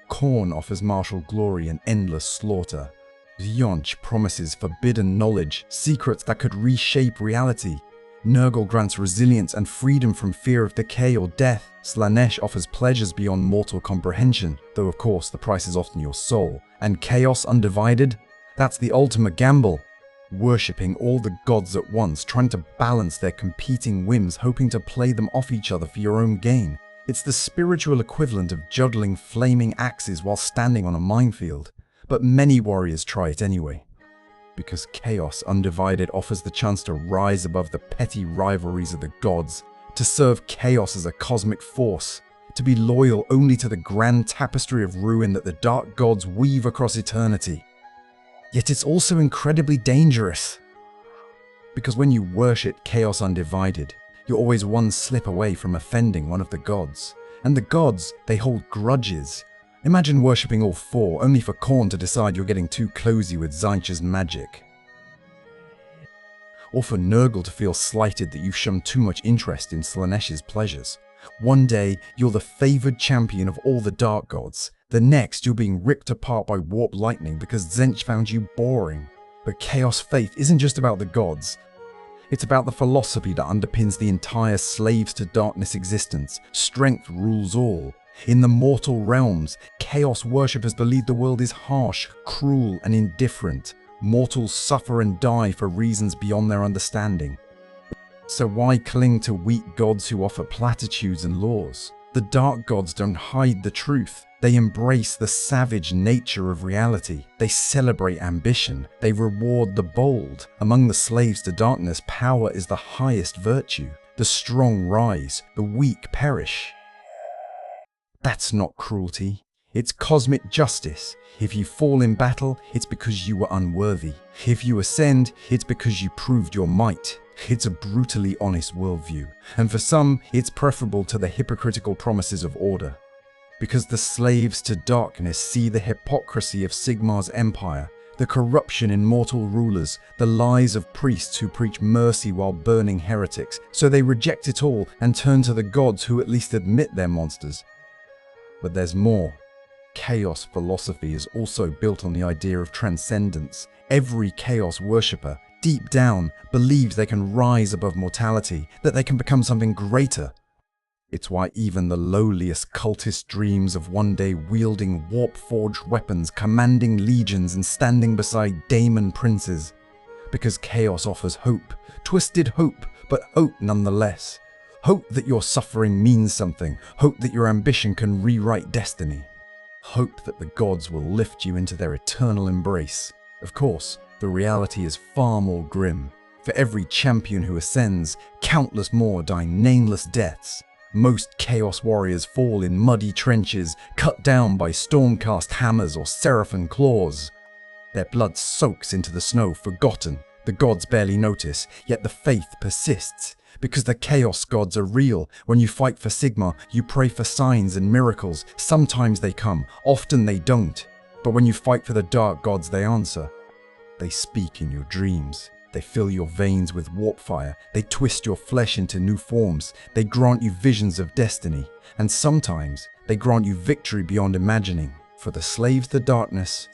S1: Khorne offers martial glory and endless slaughter. Tzeentch promises forbidden knowledge, secrets that could reshape reality. Nurgle grants resilience and freedom from fear of decay or death. Slaanesh offers pleasures beyond mortal comprehension, though of course the price is often your soul. And Chaos Undivided? That's the ultimate gamble. Worshipping all the gods at once, trying to balance their competing whims, hoping to play them off each other for your own gain. It's the spiritual equivalent of juggling flaming axes while standing on a minefield. But many warriors try it anyway. Because Chaos Undivided offers the chance to rise above the petty rivalries of the gods, to serve chaos as a cosmic force, to be loyal only to the grand tapestry of ruin that the dark gods weave across eternity. Yet it's also incredibly dangerous. Because when you worship Chaos Undivided, you're always one slip away from offending one of the gods. And the gods, they hold grudges. Imagine worshipping all four, only for Khorne to decide you're getting too cozy with Tzeentch's magic. Or for Nurgle to feel slighted that you've shown too much interest in Slaanesh's pleasures. One day, you're the favored champion of all the dark gods. The next, you're being ripped apart by warp lightning because Tzeentch found you boring. But Chaos Faith isn't just about the gods. It's about the philosophy that underpins the entire Slaves to Darkness existence. Strength rules all. In the mortal realms, Chaos worshippers believe the world is harsh, cruel, and indifferent. Mortals suffer and die for reasons beyond their understanding. So why cling to weak gods who offer platitudes and laws? The dark gods don't hide the truth. They embrace the savage nature of reality. They celebrate ambition. They reward the bold. Among the Slaves to Darkness, power is the highest virtue. The strong rise, the weak perish. That's not cruelty. It's cosmic justice. If you fall in battle, it's because you were unworthy. If you ascend, it's because you proved your might. It's a brutally honest worldview. And for some, it's preferable to the hypocritical promises of order. Because the Slaves to Darkness see the hypocrisy of Sigmar's empire, The corruption in mortal rulers, the lies of priests who preach mercy while burning heretics, so they reject it all and turn to the gods who at least admit they're monsters. But there's more. Chaos philosophy is also built on the idea of transcendence. Every chaos worshipper, deep down, believes they can rise above mortality, that they can become something greater. It's why even the lowliest cultist dreams of one day wielding warp-forged weapons, commanding legions and standing beside daemon princes. Because chaos offers hope, twisted hope, but hope nonetheless. Hope that your suffering means something, hope that your ambition can rewrite destiny. Hope that the gods will lift you into their eternal embrace. Of course, the reality is far more grim. For every champion who ascends, countless more die nameless deaths. Most chaos warriors fall in muddy trenches, cut down by stormcast hammers or seraphim claws. Their blood soaks into the snow, forgotten. The gods barely notice, yet the faith persists. Because the chaos gods are real. When you fight for Sigmar, you pray for signs and miracles. Sometimes they come, often they don't. But when you fight for the dark gods, they answer. They speak in your dreams. They fill your veins with warp fire. They twist your flesh into new forms. They grant you visions of destiny. And sometimes they grant you victory beyond imagining. For the slaves to darkness,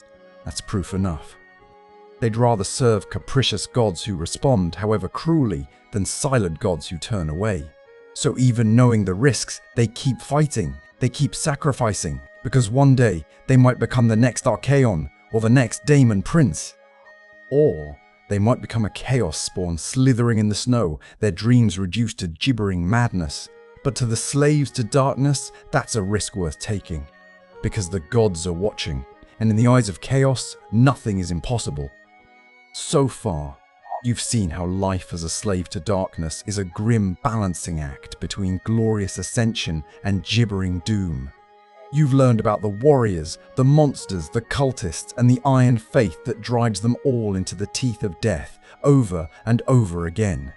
S1: that's proof enough. They'd rather serve capricious gods who respond, however cruelly, than silent gods who turn away. So even knowing the risks, they keep fighting. They keep sacrificing. Because one day, they might become the next Archaon or the next Daemon Prince. Or they might become a chaos spawn slithering in the snow, their dreams reduced to gibbering madness. But to the slaves to darkness, that's a risk worth taking. Because the gods are watching, and in the eyes of chaos, nothing is impossible. So far, you've seen how life as a slave to darkness is a grim balancing act between glorious ascension and gibbering doom. You've learned about the warriors, the monsters, the cultists, and the iron faith that drives them all into the teeth of death, over and over again.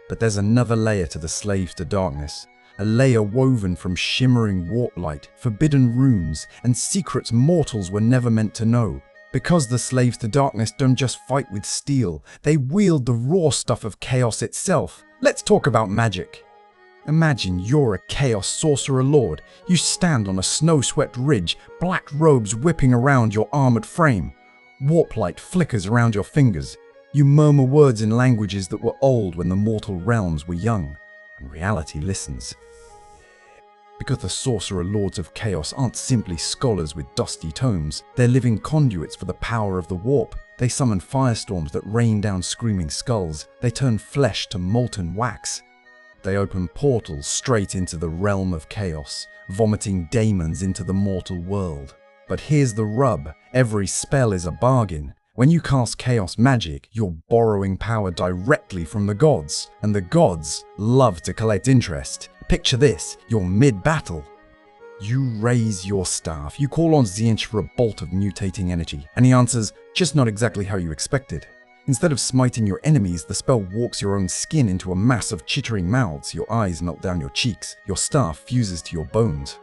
S1: But there's another layer to the slaves to darkness, a layer woven from shimmering warp light, forbidden runes, and secrets mortals were never meant to know. Because the slaves to darkness don't just fight with steel, they wield the raw stuff of chaos itself. Let's talk about magic. Imagine you're a chaos sorcerer lord. You stand on a snow-swept ridge, black robes whipping around your armored frame. Warp light flickers around your fingers. You murmur words in languages that were old when the mortal realms were young, and reality listens. Because the sorcerer lords of chaos aren't simply scholars with dusty tomes, they're living conduits for the power of the warp. They summon firestorms that rain down screaming skulls. They turn flesh to molten wax. They open portals straight into the realm of chaos, vomiting daemons into the mortal world. But here's the rub, every spell is a bargain. When you cast chaos magic, you're borrowing power directly from the gods, and the gods love to collect interest. Picture this, you're mid-battle. You raise your staff, you call on Tzeentch for a bolt of mutating energy, and he answers, just not exactly how you expected. Instead of smiting your enemies, the spell walks your own skin into a mass of chittering mouths, your eyes melt down your cheeks, your staff fuses to your bones.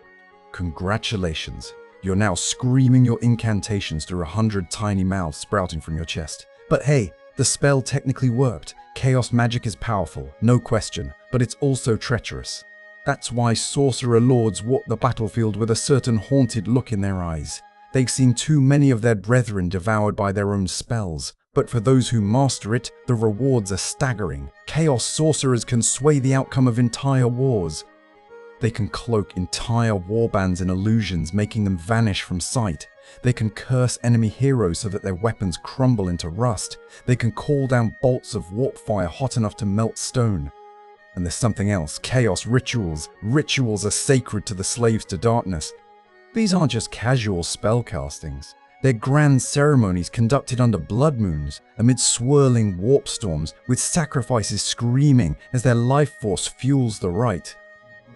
S1: Congratulations, you're now screaming your incantations through 100 tiny mouths sprouting from your chest. But hey, the spell technically worked. Chaos magic is powerful, no question, but it's also treacherous. That's why sorcerer lords walk the battlefield with a certain haunted look in their eyes. They've seen too many of their brethren devoured by their own spells. But for those who master it, the rewards are staggering. Chaos sorcerers can sway the outcome of entire wars. They can cloak entire warbands in illusions, making them vanish from sight. They can curse enemy heroes so that their weapons crumble into rust. They can call down bolts of warp fire hot enough to melt stone. And there's something else, chaos rituals. Rituals are sacred to the slaves to darkness. These aren't just casual spellcastings. They're grand ceremonies conducted under blood moons, amid swirling warp storms, with sacrifices screaming as their life force fuels the rite.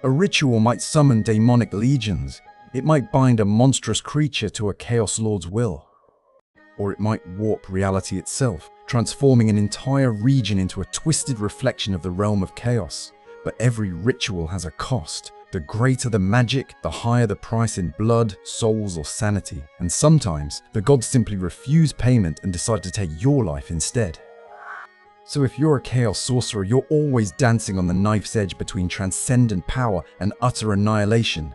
S1: A ritual might summon demonic legions. It might bind a monstrous creature to a Chaos Lord's will. Or it might warp reality itself, transforming an entire region into a twisted reflection of the realm of chaos. But every ritual has a cost. The greater the magic, the higher the price in blood, souls, or sanity. And sometimes, the gods simply refuse payment and decide to take your life instead. So if you're a Chaos Sorcerer, you're always dancing on the knife's edge between transcendent power and utter annihilation.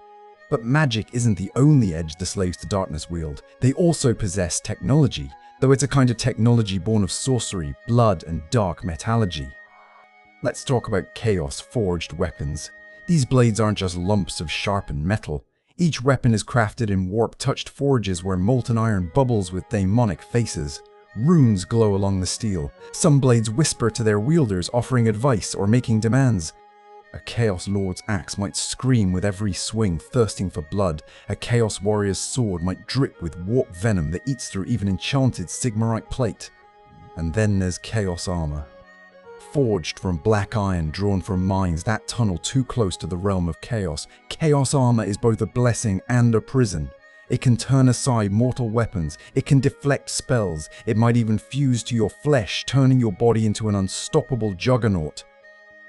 S1: But magic isn't the only edge the Slaves to Darkness wield. They also possess technology, though it's a kind of technology born of sorcery, blood, and dark metallurgy. Let's talk about Chaos-forged weapons. These blades aren't just lumps of sharpened metal. Each weapon is crafted in warp-touched forges where molten iron bubbles with demonic faces. Runes glow along the steel. Some blades whisper to their wielders, offering advice or making demands. A Chaos Lord's axe might scream with every swing, thirsting for blood. A Chaos Warrior's sword might drip with warp venom that eats through even enchanted Sigmarite plate. And then there's Chaos Armor. Forged from black iron drawn from mines that tunnel too close to the realm of chaos, Chaos Armor is both a blessing and a prison. It can turn aside mortal weapons, it can deflect spells, it might even fuse to your flesh, turning your body into an unstoppable juggernaut.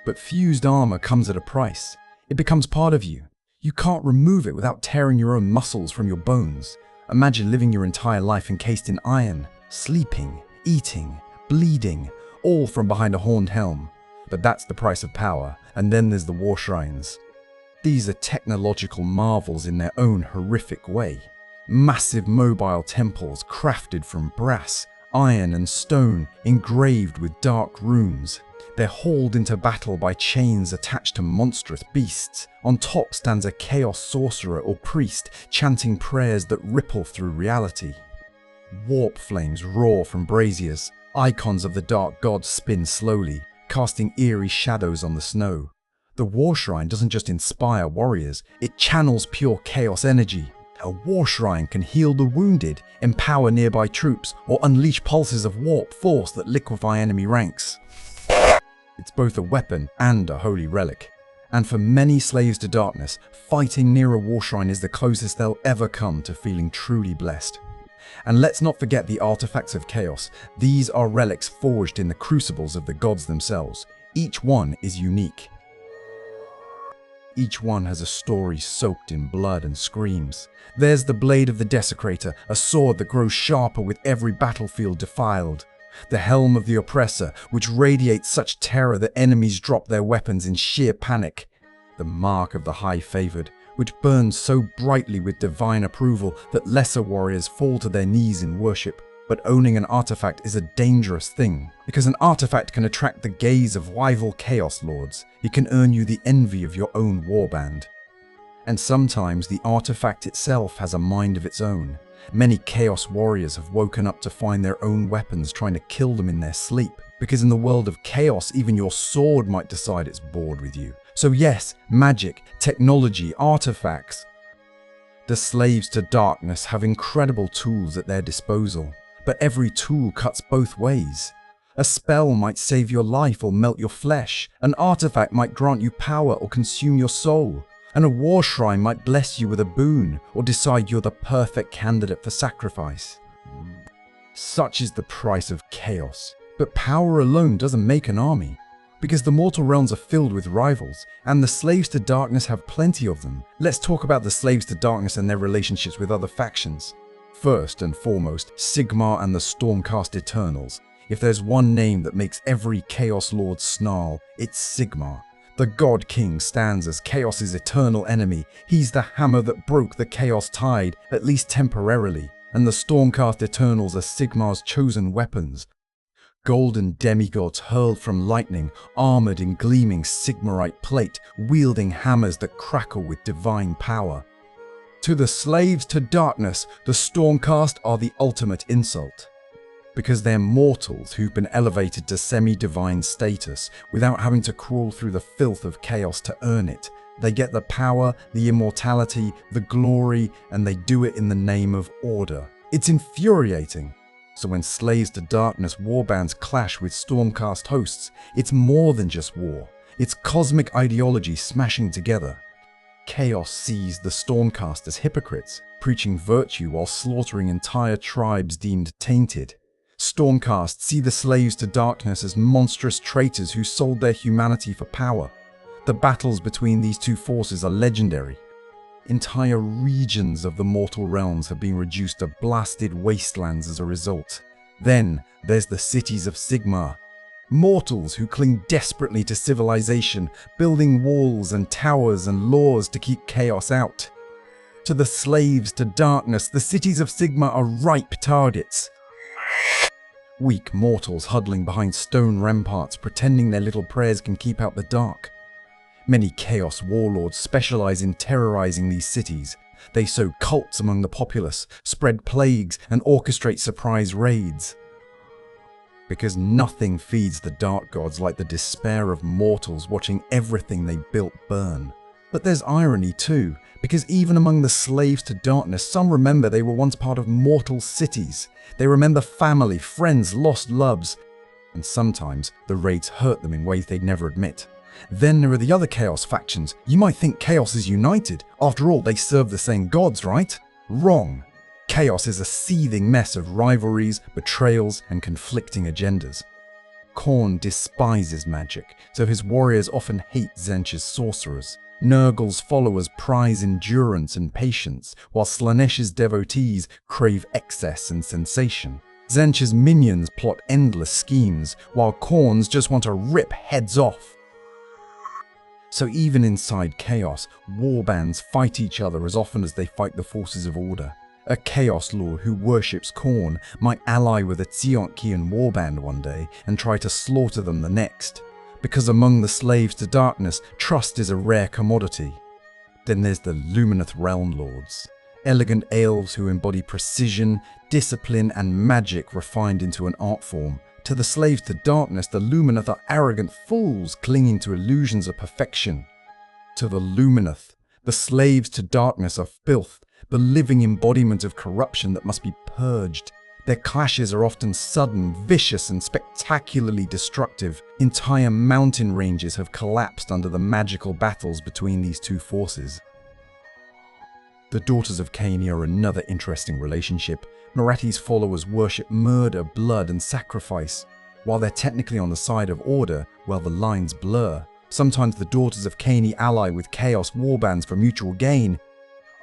S1: But fused armor comes at a price. It becomes part of you. You can't remove it without tearing your own muscles from your bones. Imagine living your entire life encased in iron, sleeping, eating, bleeding, all from behind a horned helm. But that's the price of power. And then there's the war shrines. These are technological marvels in their own horrific way. Massive mobile temples crafted from brass, iron and stone, engraved with dark runes. They're hauled into battle by chains attached to monstrous beasts. On top stands a chaos sorcerer or priest, chanting prayers that ripple through reality. Warp flames roar from braziers. Icons of the dark gods spin slowly, casting eerie shadows on the snow. The war shrine doesn't just inspire warriors, it channels pure chaos energy. A war shrine can heal the wounded, empower nearby troops, or unleash pulses of warp force that liquefy enemy ranks. It's both a weapon and a holy relic. And for many slaves to darkness, fighting near a war shrine is the closest they'll ever come to feeling truly blessed. And let's not forget the artifacts of chaos. These are relics forged in the crucibles of the gods themselves. Each one is unique. Each one has a story soaked in blood and screams. There's the blade of the Desecrator, a sword that grows sharper with every battlefield defiled. The helm of the Oppressor, which radiates such terror that enemies drop their weapons in sheer panic. The mark of the High Favored, which burns so brightly with divine approval that lesser warriors fall to their knees in worship. But owning an artifact is a dangerous thing, because an artifact can attract the gaze of rival Chaos Lords. It can earn you the envy of your own warband. And sometimes the artifact itself has a mind of its own. Many Chaos Warriors have woken up to find their own weapons trying to kill them in their sleep, because in the world of chaos, even your sword might decide it's bored with you. So yes, magic, technology, artifacts. The slaves to darkness have incredible tools at their disposal, but every tool cuts both ways. A spell might save your life or melt your flesh. An artifact might grant you power or consume your soul. And a war shrine might bless you with a boon or decide you're the perfect candidate for sacrifice. Such is the price of chaos. But power alone doesn't make an army, because the mortal realms are filled with rivals, and the slaves to darkness have plenty of them. Let's talk about the slaves to darkness and their relationships with other factions. First and foremost, Sigmar and the Stormcast Eternals. If there's one name that makes every Chaos Lord snarl, it's Sigmar. The God King stands as Chaos's eternal enemy. He's the hammer that broke the Chaos tide, at least temporarily, and the Stormcast Eternals are Sigmar's chosen weapons. Golden demigods hurled from lightning, armored in gleaming Sigmarite plate, wielding hammers that crackle with divine power. To the slaves to darkness, the Stormcast are the ultimate insult. Because they're mortals who've been elevated to semi-divine status without having to crawl through the filth of chaos to earn it. They get the power, the immortality, the glory, and they do it in the name of order. It's infuriating. So when slaves to darkness warbands clash with Stormcast hosts, it's more than just war. It's cosmic ideology smashing together. Chaos sees the Stormcast as hypocrites, preaching virtue while slaughtering entire tribes deemed tainted. Stormcast see the slaves to darkness as monstrous traitors who sold their humanity for power. The battles between these two forces are legendary. Entire regions of the mortal realms have been reduced to blasted wastelands as a result. Then there's the cities of Sigmar. Mortals who cling desperately to civilization, building walls and towers and laws to keep chaos out. To the slaves to darkness, the cities of Sigmar are ripe targets. Weak mortals huddling behind stone ramparts, pretending their little prayers can keep out the dark. Many chaos warlords specialize in terrorizing these cities. They sow cults among the populace, spread plagues, and orchestrate surprise raids. Because nothing feeds the dark gods like the despair of mortals watching everything they built burn. But there's irony too, because even among the slaves to darkness, some remember they were once part of mortal cities. They remember family, friends, lost loves, and sometimes the raids hurt them in ways they'd never admit. Then there are the other Chaos factions. You might think Chaos is united. After all, they serve the same gods, right? Wrong. Chaos is a seething mess of rivalries, betrayals, and conflicting agendas. Khorne despises magic, so his warriors often hate Tzeentch's sorcerers. Nurgle's followers prize endurance and patience, while Slaaneish's devotees crave excess and sensation. Tzeentch's minions plot endless schemes, while Khorne's just want to rip heads off. So even inside Chaos, warbands fight each other as often as they fight the forces of order. A Chaos Lord who worships Khorne might ally with a Tzionkian warband one day and try to slaughter them the next. Because among the slaves to darkness, trust is a rare commodity. Then there's the Lumineth Realm Lords. Elegant elves who embody precision, discipline, and magic refined into an art form. To the slaves to darkness, the Lumineth are arrogant fools clinging to illusions of perfection. To the Lumineth, the slaves to darkness are filth, the living embodiment of corruption that must be purged. Their clashes are often sudden, vicious, and spectacularly destructive. Entire mountain ranges have collapsed under the magical battles between these two forces. The Daughters of Khaine are another interesting relationship. Morathi's followers worship murder, blood, and sacrifice. While they're technically on the side of order, well, the lines blur. Sometimes the Daughters of Khaine ally with Chaos warbands for mutual gain.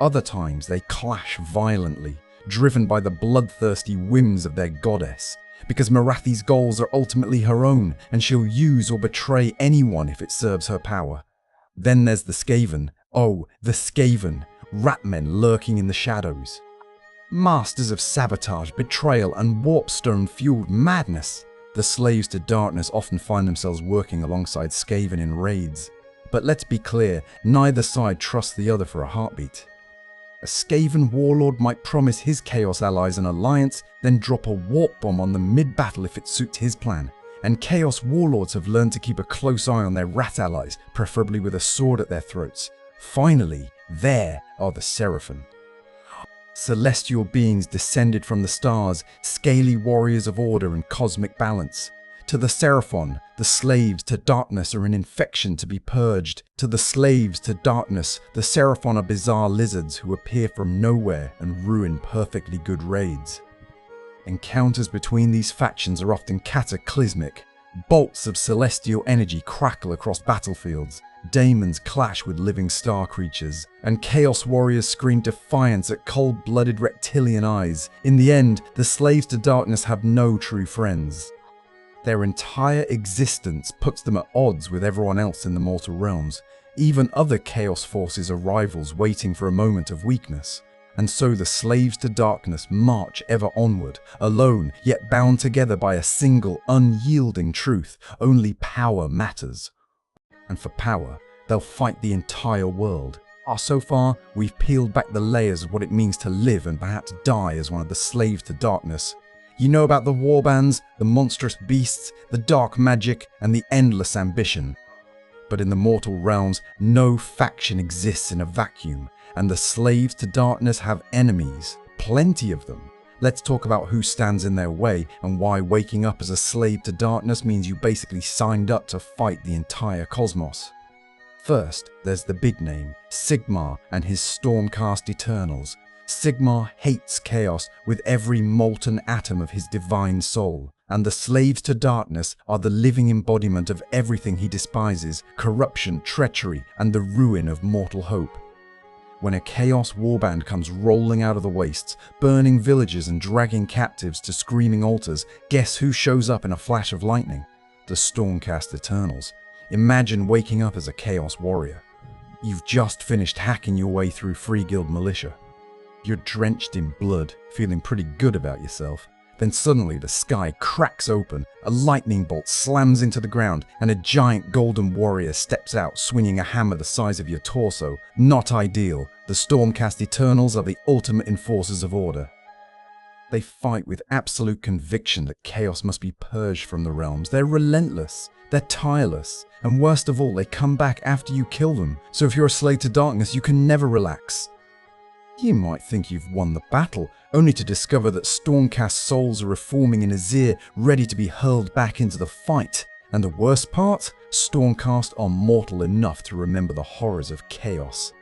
S1: Other times they clash violently, driven by the bloodthirsty whims of their goddess. Because Morathi's goals are ultimately her own, and she'll use or betray anyone if it serves her power. Then there's the Skaven. Oh, the Skaven. Ratmen lurking in the shadows. Masters of sabotage, betrayal, and warpstone-fueled madness. The slaves to darkness often find themselves working alongside Skaven in raids. But let's be clear, neither side trusts the other for a heartbeat. A Skaven warlord might promise his Chaos allies an alliance, then drop a warp bomb on them mid-battle if it suits his plan. And Chaos warlords have learned to keep a close eye on their rat allies, preferably with a sword at their throats. Finally, there are the Seraphim. Celestial beings descended from the stars, scaly warriors of order and cosmic balance. To the Seraphon, the slaves to darkness are an infection to be purged. To the slaves to darkness, the Seraphon are bizarre lizards who appear from nowhere and ruin perfectly good raids. Encounters between these factions are often cataclysmic. Bolts of celestial energy crackle across battlefields. Daemons clash with living star creatures, and Chaos warriors scream defiance at cold-blooded reptilian eyes. In the end, the slaves to darkness have no true friends. Their entire existence puts them at odds with everyone else in the mortal realms. Even other Chaos forces are rivals waiting for a moment of weakness. And so the slaves to darkness march ever onward, alone, yet bound together by a single, unyielding truth: only power matters. And for power, they'll fight the entire world. So far, we've peeled back the layers of what it means to live and perhaps die as one of the slaves to darkness. You know about the warbands, the monstrous beasts, the dark magic, and the endless ambition. But in the mortal realms, no faction exists in a vacuum, and the slaves to darkness have enemies, plenty of them. Let's talk about who stands in their way and why waking up as a slave to darkness means you basically signed up to fight the entire cosmos. First, there's the big name, Sigmar and his Stormcast Eternals. Sigmar hates chaos with every molten atom of his divine soul. And the slaves to darkness are the living embodiment of everything he despises: corruption, treachery, and the ruin of mortal hope. When a chaos warband comes rolling out of the wastes, burning villages and dragging captives to screaming altars, guess who shows up in a flash of lightning? The Stormcast Eternals. Imagine waking up as a chaos warrior. You've just finished hacking your way through Free Guild militia. You're drenched in blood, feeling pretty good about yourself. Then suddenly the sky cracks open, a lightning bolt slams into the ground, and a giant golden warrior steps out swinging a hammer the size of your torso. Not ideal. The Stormcast Eternals are the ultimate enforcers of order. They fight with absolute conviction that chaos must be purged from the realms. They're relentless. They're tireless. And worst of all, they come back after you kill them. So if you're a slave to darkness, you can never relax. You might think you've won the battle, only to discover that Stormcast souls are reforming in Azir, ready to be hurled back into the fight. And the worst part? Stormcast are mortal enough to remember the horrors of chaos.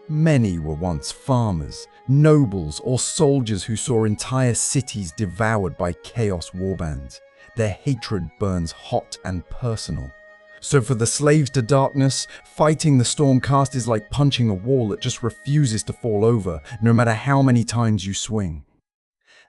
S1: Many were once farmers, nobles, or soldiers who saw entire cities devoured by chaos warbands. Their hatred burns hot and personal. So for the slaves to darkness, fighting the Stormcast is like punching a wall that just refuses to fall over, no matter how many times you swing.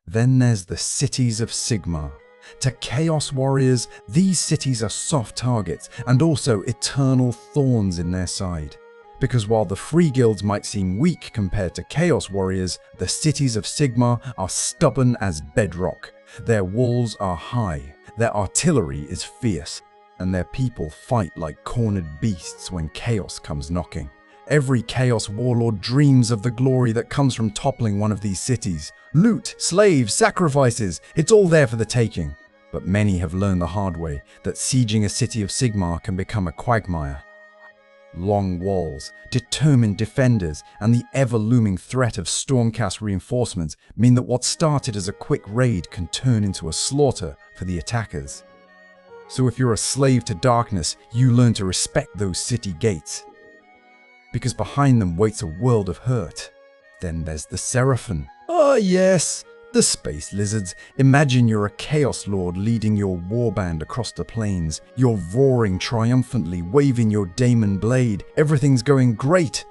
S1: Then there's the cities of Sigmar. To Chaos Warriors, these cities are soft targets and also eternal thorns in their side. Because while the Free Guilds might seem weak compared to Chaos Warriors, the cities of Sigmar are stubborn as bedrock. Their walls are high, their artillery is fierce, and their people fight like cornered beasts when chaos comes knocking. Every Chaos Warlord dreams of the glory that comes from toppling one of these cities. Loot, slaves, sacrifices, it's all there for the taking. But many have learned the hard way that sieging a city of Sigmar can become a quagmire. Long walls, determined defenders, and the ever-looming threat of Stormcast reinforcements mean that what started as a quick raid can turn into a slaughter for the attackers. So if you're a slave to darkness, you learn to respect those city gates, because behind them waits a world of hurt. Then there's the Seraphim. Ah yes, the space lizards. Imagine you're a Chaos Lord leading your warband across the plains. You're roaring triumphantly, waving your daemon blade. Everything's going great.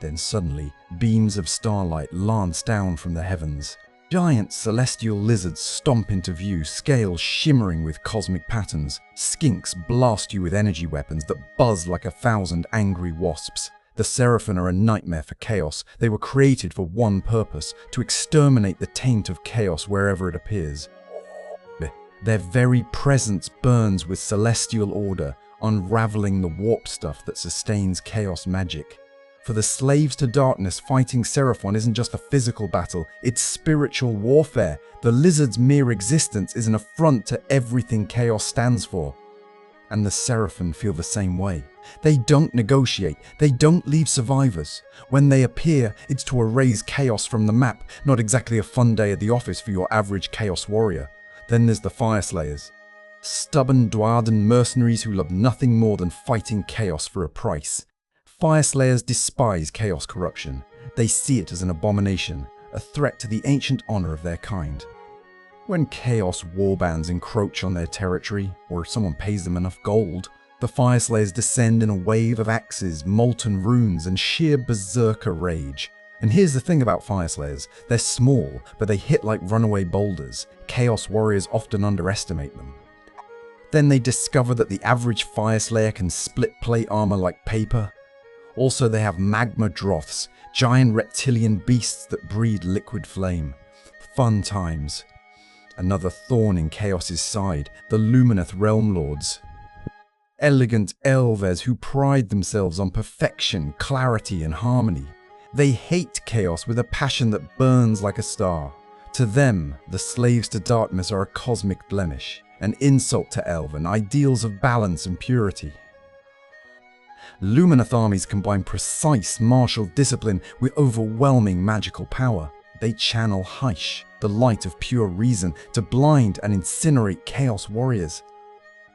S1: Then suddenly, beams of starlight lance down from the heavens. Giant celestial lizards stomp into view, scales shimmering with cosmic patterns. Skinks blast you with energy weapons that buzz like 1,000 angry wasps. The Seraphim are a nightmare for chaos. They were created for one purpose: to exterminate the taint of chaos wherever it appears. Their very presence burns with celestial order, unraveling the warp stuff that sustains chaos magic. For the slaves to darkness, fighting Seraphon isn't just a physical battle, it's spiritual warfare. The lizard's mere existence is an affront to everything chaos stands for. And the Seraphim feel the same way. They don't negotiate, they don't leave survivors. When they appear, it's to erase chaos from the map, not exactly a fun day at the office for your average chaos warrior. Then there's the Fireslayers. Stubborn Dwarden mercenaries who love nothing more than fighting chaos for a price. Fireslayers despise chaos corruption. They see it as an abomination, a threat to the ancient honor of their kind. When chaos warbands encroach on their territory, or if someone pays them enough gold, the Fireslayers descend in a wave of axes, molten runes, and sheer berserker rage. And here's the thing about Fireslayers: they're small, but they hit like runaway boulders. Chaos warriors often underestimate them. Then they discover that the average Fireslayer can split plate armor like paper. Also, they have magma droths, giant reptilian beasts that breathe liquid flame. Fun times. Another thorn in Chaos's side, the Lumineth Realm Lords. Elegant elves who pride themselves on perfection, clarity, and harmony. They hate chaos with a passion that burns like a star. To them, the slaves to darkness are a cosmic blemish, an insult to Elven ideals of balance and purity. Lumineth armies combine precise martial discipline with overwhelming magical power. They channel Hysh, the light of pure reason, to blind and incinerate Chaos Warriors.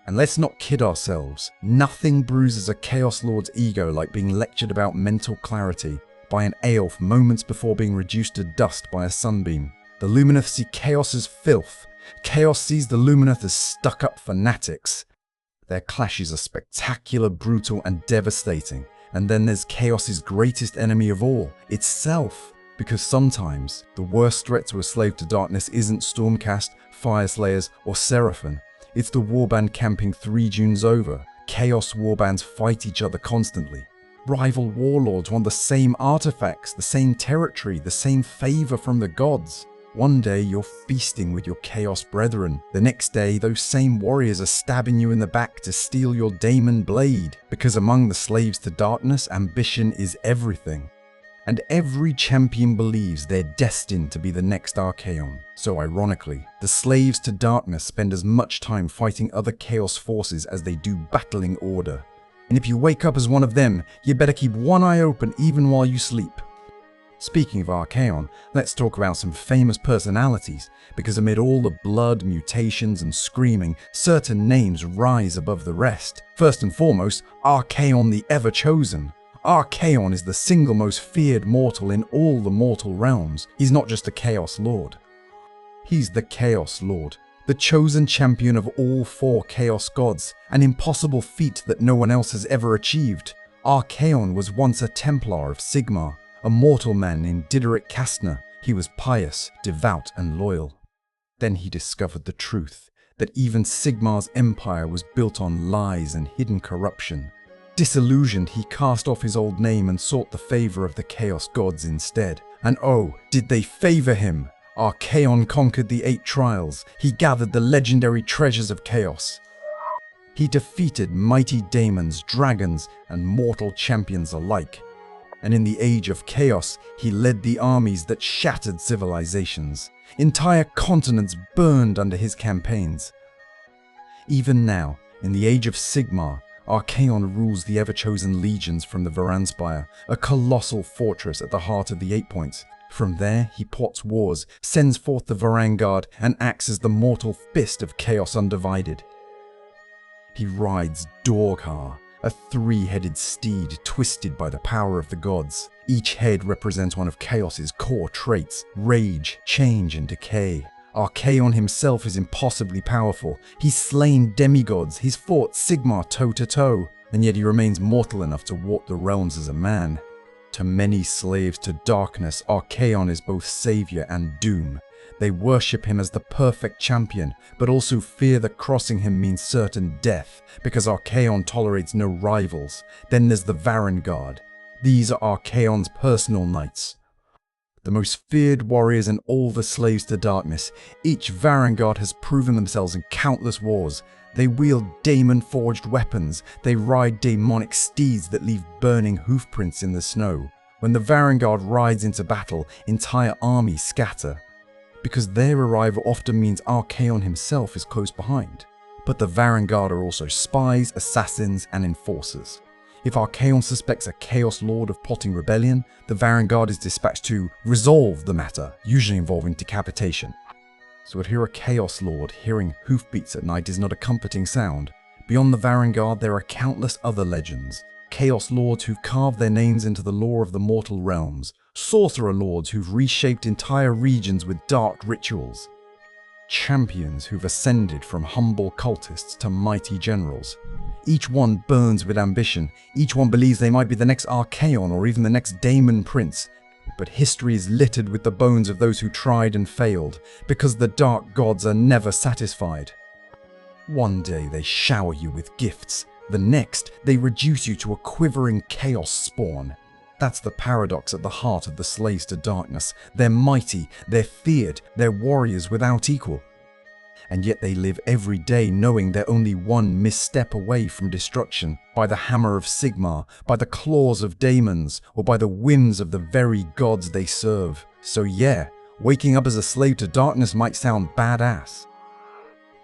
S1: And let's not kid ourselves, nothing bruises a Chaos Lord's ego like being lectured about mental clarity by an Aelf moments before being reduced to dust by a sunbeam. The Lumineth see chaos as filth, Chaos sees the Lumineth as stuck-up fanatics. Their clashes are spectacular, brutal, and devastating. And then there's Chaos's greatest enemy of all, itself. Because sometimes, the worst threat to a slave to darkness isn't Stormcast, Fireslayers, or Seraphon. It's the warband camping 3 dunes over. Chaos warbands fight each other constantly. Rival warlords want the same artifacts, the same territory, the same favor from the gods. One day you're feasting with your Chaos brethren. The next day those same warriors are stabbing you in the back to steal your daemon blade. Because among the slaves to darkness, ambition is everything. And every champion believes they're destined to be the next Archaon. So ironically, the slaves to darkness spend as much time fighting other Chaos forces as they do battling Order. And if you wake up as one of them, you better keep one eye open even while you sleep. Speaking of Archaon, let's talk about some famous personalities, because amid all the blood, mutations, and screaming, certain names rise above the rest. First and foremost, Archaon the Ever-Chosen. Archaon is the single most feared mortal in all the mortal realms. He's not just a Chaos Lord. He's the Chaos Lord, the chosen champion of all 4 Chaos gods, an impossible feat that no one else has ever achieved. Archaon was once a Templar of Sigmar, a mortal man named Dideric Kastner. He was pious, devout, and loyal. Then he discovered the truth, that even Sigmar's empire was built on lies and hidden corruption. Disillusioned, he cast off his old name and sought the favor of the Chaos gods instead. And oh, did they favor him! Archaon conquered the 8 trials. He gathered the legendary treasures of Chaos. He defeated mighty daemons, dragons, and mortal champions alike. And in the Age of Chaos, he led the armies that shattered civilizations. Entire continents burned under his campaigns. Even now, in the Age of Sigmar, Archaon rules the ever-chosen legions from the Varanspire, a colossal fortress at the heart of the 8 Points. From there, he plots wars, sends forth the Varangard, and acts as the mortal fist of Chaos Undivided. He rides Dorghar, a 3-headed steed twisted by the power of the gods. Each head represents one of Chaos's core traits: rage, change, and decay. Archaon himself is impossibly powerful. He's slain demigods, he's fought Sigmar toe-to-toe, and yet he remains mortal enough to walk the realms as a man. To many slaves to darkness, Archaon is both savior and doom. They worship him as the perfect champion, but also fear that crossing him means certain death, because Archaon tolerates no rivals. Then there's the Varangard. These are Archaon's personal knights, the most feared warriors in all the slaves to darkness. Each Varangard has proven themselves in countless wars. They wield daemon-forged weapons. They ride demonic steeds that leave burning hoofprints in the snow. When the Varangard rides into battle, entire armies scatter, because their arrival often means Archaon himself is close behind. But the Varangard are also spies, assassins, and enforcers. If Archaon suspects a Chaos Lord of plotting rebellion, the Varangard is dispatched to resolve the matter, usually involving decapitation. So if you're a Chaos Lord, hearing hoofbeats at night is not a comforting sound. Beyond the Varangard, there are countless other legends. Chaos Lords who've carved their names into the lore of the mortal realms. Sorcerer Lords who've reshaped entire regions with dark rituals. Champions who've ascended from humble cultists to mighty generals. Each one burns with ambition. Each one believes they might be the next Archaon or even the next Daemon Prince. But history is littered with the bones of those who tried and failed, because the dark gods are never satisfied. One day they shower you with gifts. The next, they reduce you to a quivering chaos spawn. That's the paradox at the heart of the slaves to darkness. They're mighty, they're feared, they're warriors without equal. And yet they live every day knowing they're only one misstep away from destruction, by the hammer of Sigmar, by the claws of daemons, or by the whims of the very gods they serve. So yeah, waking up as a slave to darkness might sound badass.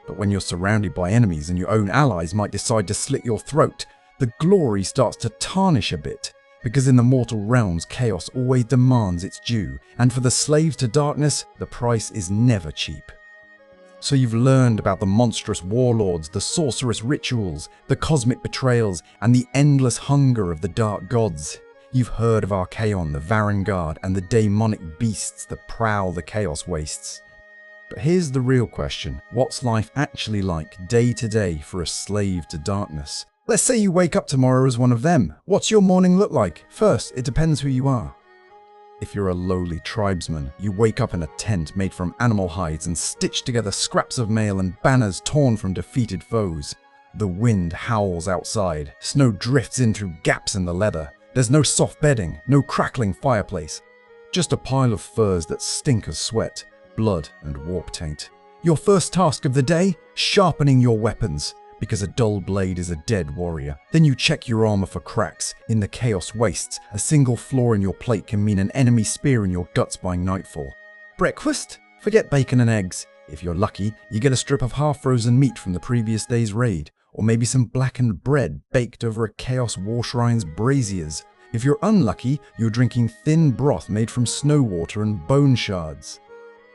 S1: But when you're surrounded by enemies and your own allies might decide to slit your throat, the glory starts to tarnish a bit. Because in the mortal realms, chaos always demands its due, and for the slaves to darkness, the price is never cheap. So you've learned about the monstrous warlords, the sorcerous rituals, the cosmic betrayals, and the endless hunger of the dark gods. You've heard of Archaon, the Varangard, and the daemonic beasts that prowl the chaos wastes. But here's the real question. What's life actually like day to day for a slave to darkness? Let's say you wake up tomorrow as one of them. What's your morning look like? First, it depends who you are. If you're a lowly tribesman, you wake up in a tent made from animal hides and stitched together scraps of mail and banners torn from defeated foes. The wind howls outside, snow drifts in through gaps in the leather. There's no soft bedding, no crackling fireplace. Just a pile of furs that stink of sweat, blood and warp taint. Your first task of the day? Sharpening your weapons, because a dull blade is a dead warrior. Then you check your armor for cracks. In the chaos wastes, a single flaw in your plate can mean an enemy spear in your guts by nightfall. Breakfast? Forget bacon and eggs. If you're lucky, you get a strip of half-frozen meat from the previous day's raid, or maybe some blackened bread baked over a chaos war shrine's braziers. If you're unlucky, you're drinking thin broth made from snow water and bone shards,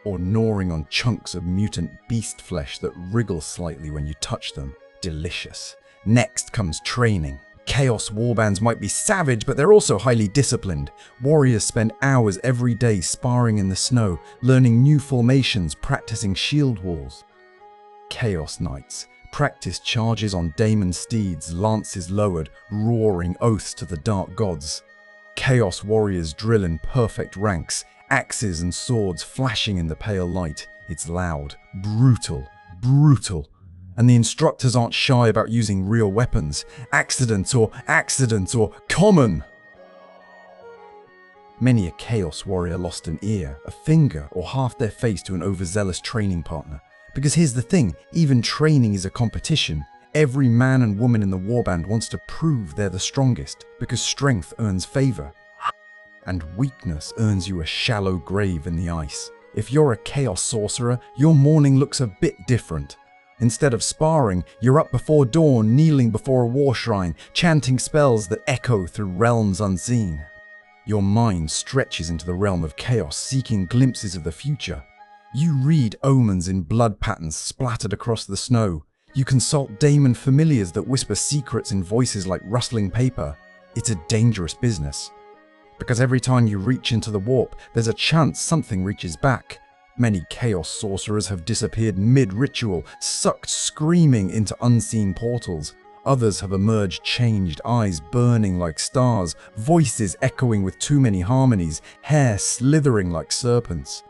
S1: or gnawing on chunks of mutant beast flesh that wriggle slightly when you touch them. Delicious. Next comes training. Chaos warbands might be savage, but they're also highly disciplined. Warriors spend hours every day sparring in the snow, learning new formations, practicing shield walls. Chaos knights practice charges on daemon steeds, lances lowered, roaring oaths to the dark gods. Chaos warriors drill in perfect ranks, axes and swords flashing in the pale light. It's loud, brutal. And the instructors aren't shy about using real weapons. Accident or common. Many a Chaos warrior lost an ear, a finger, or half their face to an overzealous training partner. Because here's the thing, even training is a competition. Every man and woman in the warband wants to prove they're the strongest, because strength earns favor. And weakness earns you a shallow grave in the ice. If you're a Chaos sorcerer, your morning looks a bit different. Instead of sparring, you're up before dawn, kneeling before a war shrine, chanting spells that echo through realms unseen. Your mind stretches into the realm of chaos, seeking glimpses of the future. You read omens in blood patterns splattered across the snow. You consult daemon familiars that whisper secrets in voices like rustling paper. It's a dangerous business. Because every time you reach into the warp, there's a chance something reaches back. Many Chaos sorcerers have disappeared mid-ritual, sucked screaming into unseen portals. Others have emerged changed, eyes burning like stars, voices echoing with too many harmonies, hair slithering like serpents.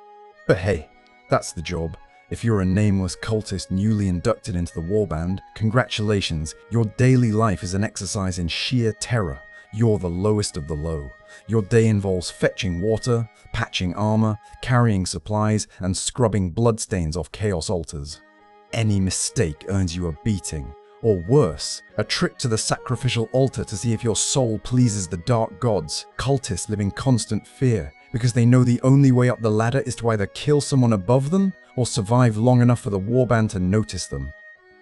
S1: But hey, that's the job. If you're a nameless cultist newly inducted into the warband, congratulations, your daily life is an exercise in sheer terror. You're the lowest of the low. Your day involves fetching water, patching armor, carrying supplies, and scrubbing bloodstains off chaos altars. Any mistake earns you a beating, or worse, a trip to the sacrificial altar to see if your soul pleases the dark gods. Cultists live in constant fear, because they know the only way up the ladder is to either kill someone above them, or survive long enough for the warband to notice them.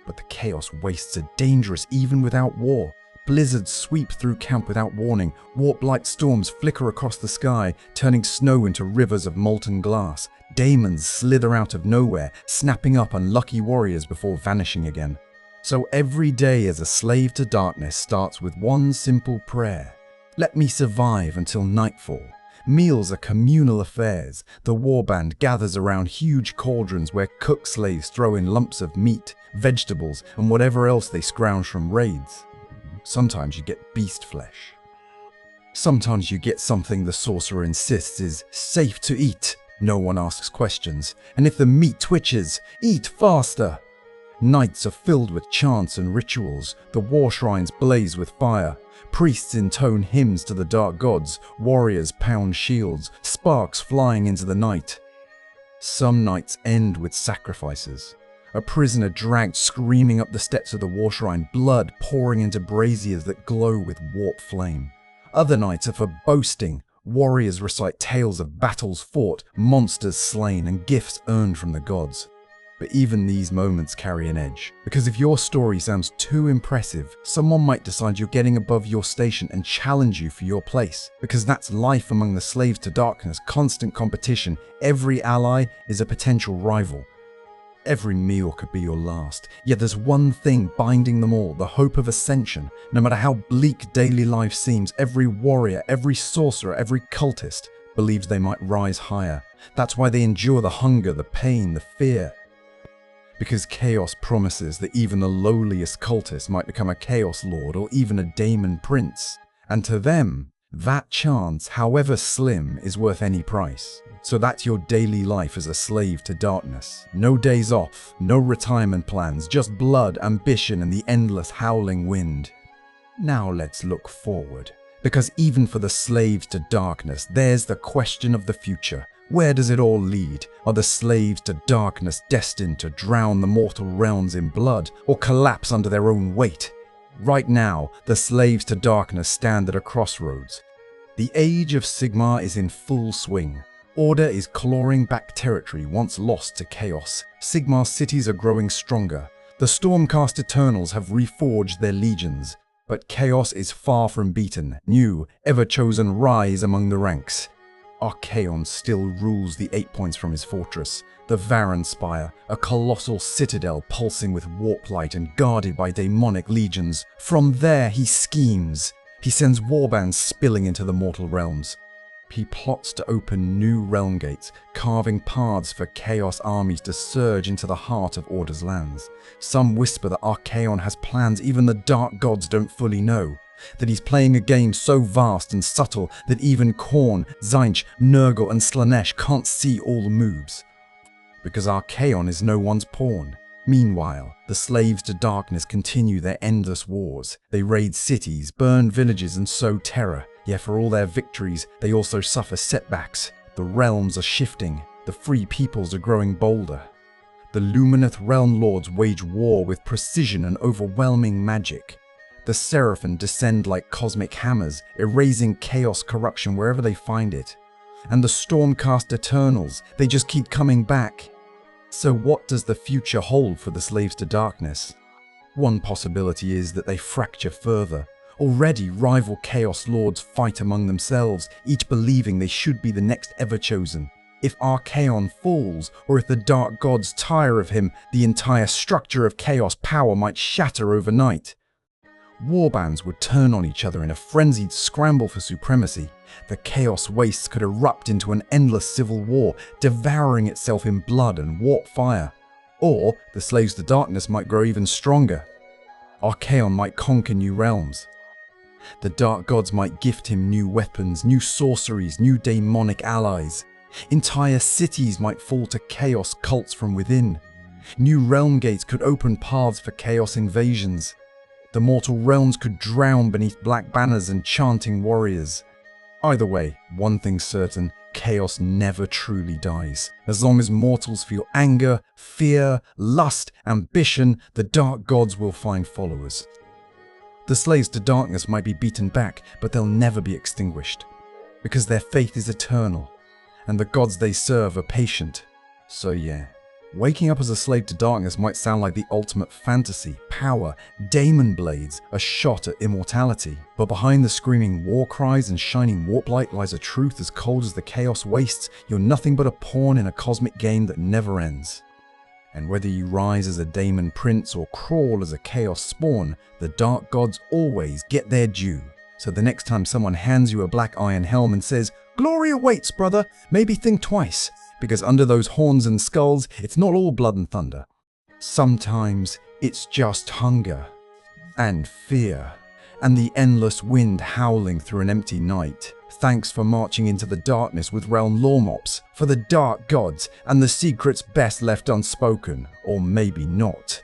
S1: But the chaos wastes are dangerous even without war. Blizzards sweep through camp without warning, warp-light storms flicker across the sky, turning snow into rivers of molten glass. Daemons slither out of nowhere, snapping up unlucky warriors before vanishing again. So every day as a slave to darkness starts with one simple prayer. Let me survive until nightfall. Meals are communal affairs. The warband gathers around huge cauldrons where cook slaves throw in lumps of meat, vegetables, and whatever else they scrounge from raids. Sometimes you get beast flesh. Sometimes you get something the sorcerer insists is safe to eat. No one asks questions. And if the meat twitches, eat faster. Nights are filled with chants and rituals. The war shrines blaze with fire. Priests intone hymns to the dark gods. Warriors pound shields, sparks flying into the night. Some nights end with sacrifices. A prisoner dragged screaming up the steps of the war shrine, blood pouring into braziers that glow with warp flame. Other nights are for boasting. Warriors recite tales of battles fought, monsters slain, and gifts earned from the gods. But even these moments carry an edge, because if your story sounds too impressive, someone might decide you're getting above your station and challenge you for your place. Because that's life among the slaves to darkness, constant competition. Every ally is a potential rival. Every meal could be your last, yet there's one thing binding them all, the hope of ascension. No matter how bleak daily life seems, every warrior, every sorcerer, every cultist believes they might rise higher, That's why they endure the hunger, the pain, the fear. Because chaos promises that even the lowliest cultist might become a chaos lord or even a daemon prince. And to them, that chance, however slim, is worth any price. So that's your daily life as a slave to darkness. No days off, no retirement plans, just blood, ambition, and the endless howling wind. Now let's look forward. Because even for the slaves to darkness, there's the question of the future. Where does it all lead? Are the slaves to darkness destined to drown the mortal realms in blood or collapse under their own weight? Right now, the slaves to darkness stand at a crossroads. The Age of Sigmar is in full swing. Order is clawing back territory once lost to chaos. Sigmar's cities are growing stronger. The Stormcast Eternals have reforged their legions. But chaos is far from beaten. New, ever-chosen rise among the ranks. Archaon still rules the 8 points from his fortress, the Varan Spire, a colossal citadel pulsing with warp light and guarded by demonic legions. From there he schemes. He sends warbands spilling into the mortal realms. He plots to open new realm gates, carving paths for chaos armies to surge into the heart of Order's lands. Some whisper that Archaon has plans even the dark gods don't fully know. That he's playing a game so vast and subtle that even Khorne, Tzeentch, Nurgle and Slaanesh can't see all the moves. Because Archaon is no one's pawn. Meanwhile, the slaves to darkness continue their endless wars. They raid cities, burn villages and sow terror. Yet for all their victories, they also suffer setbacks. The realms are shifting. The free peoples are growing bolder. The Lumineth realm lords wage war with precision and overwhelming magic. The Seraphim descend like cosmic hammers, erasing chaos corruption wherever they find it. And the Stormcast Eternals, they just keep coming back. So what does the future hold for the slaves to darkness? One possibility is that they fracture further. Already, rival Chaos Lords fight among themselves, each believing they should be the next Ever-Chosen. If Archaon falls, or if the Dark Gods tire of him, the entire structure of Chaos power might shatter overnight. Warbands would turn on each other in a frenzied scramble for supremacy. The Chaos Wastes could erupt into an endless civil war, devouring itself in blood and warp fire. Or the Slaves to Darkness might grow even stronger. Archaon might conquer new realms. The Dark Gods might gift him new weapons, new sorceries, new demonic allies. Entire cities might fall to chaos cults from within. New realm gates could open paths for chaos invasions. The mortal realms could drown beneath black banners and chanting warriors. Either way, one thing's certain, chaos never truly dies. As long as mortals feel anger, fear, lust, ambition, the Dark Gods will find followers. The slaves to darkness might be beaten back, but they'll never be extinguished. Because their faith is eternal, and the gods they serve are patient. So yeah, waking up as a slave to darkness might sound like the ultimate fantasy, power, daemon blades, a shot at immortality. But behind the screaming war cries and shining warp light lies a truth as cold as the chaos wastes. You're nothing but a pawn in a cosmic game that never ends. And whether you rise as a daemon prince or crawl as a chaos spawn, the Dark Gods always get their due. So the next time someone hands you a black iron helm and says, "Glory awaits, brother," maybe think twice. Because under those horns and skulls, it's not all blood and thunder. Sometimes it's just hunger and fear and the endless wind howling through an empty night. Thanks for marching into the darkness with realm lore mops, for the Dark Gods and the secrets best left unspoken, or maybe not.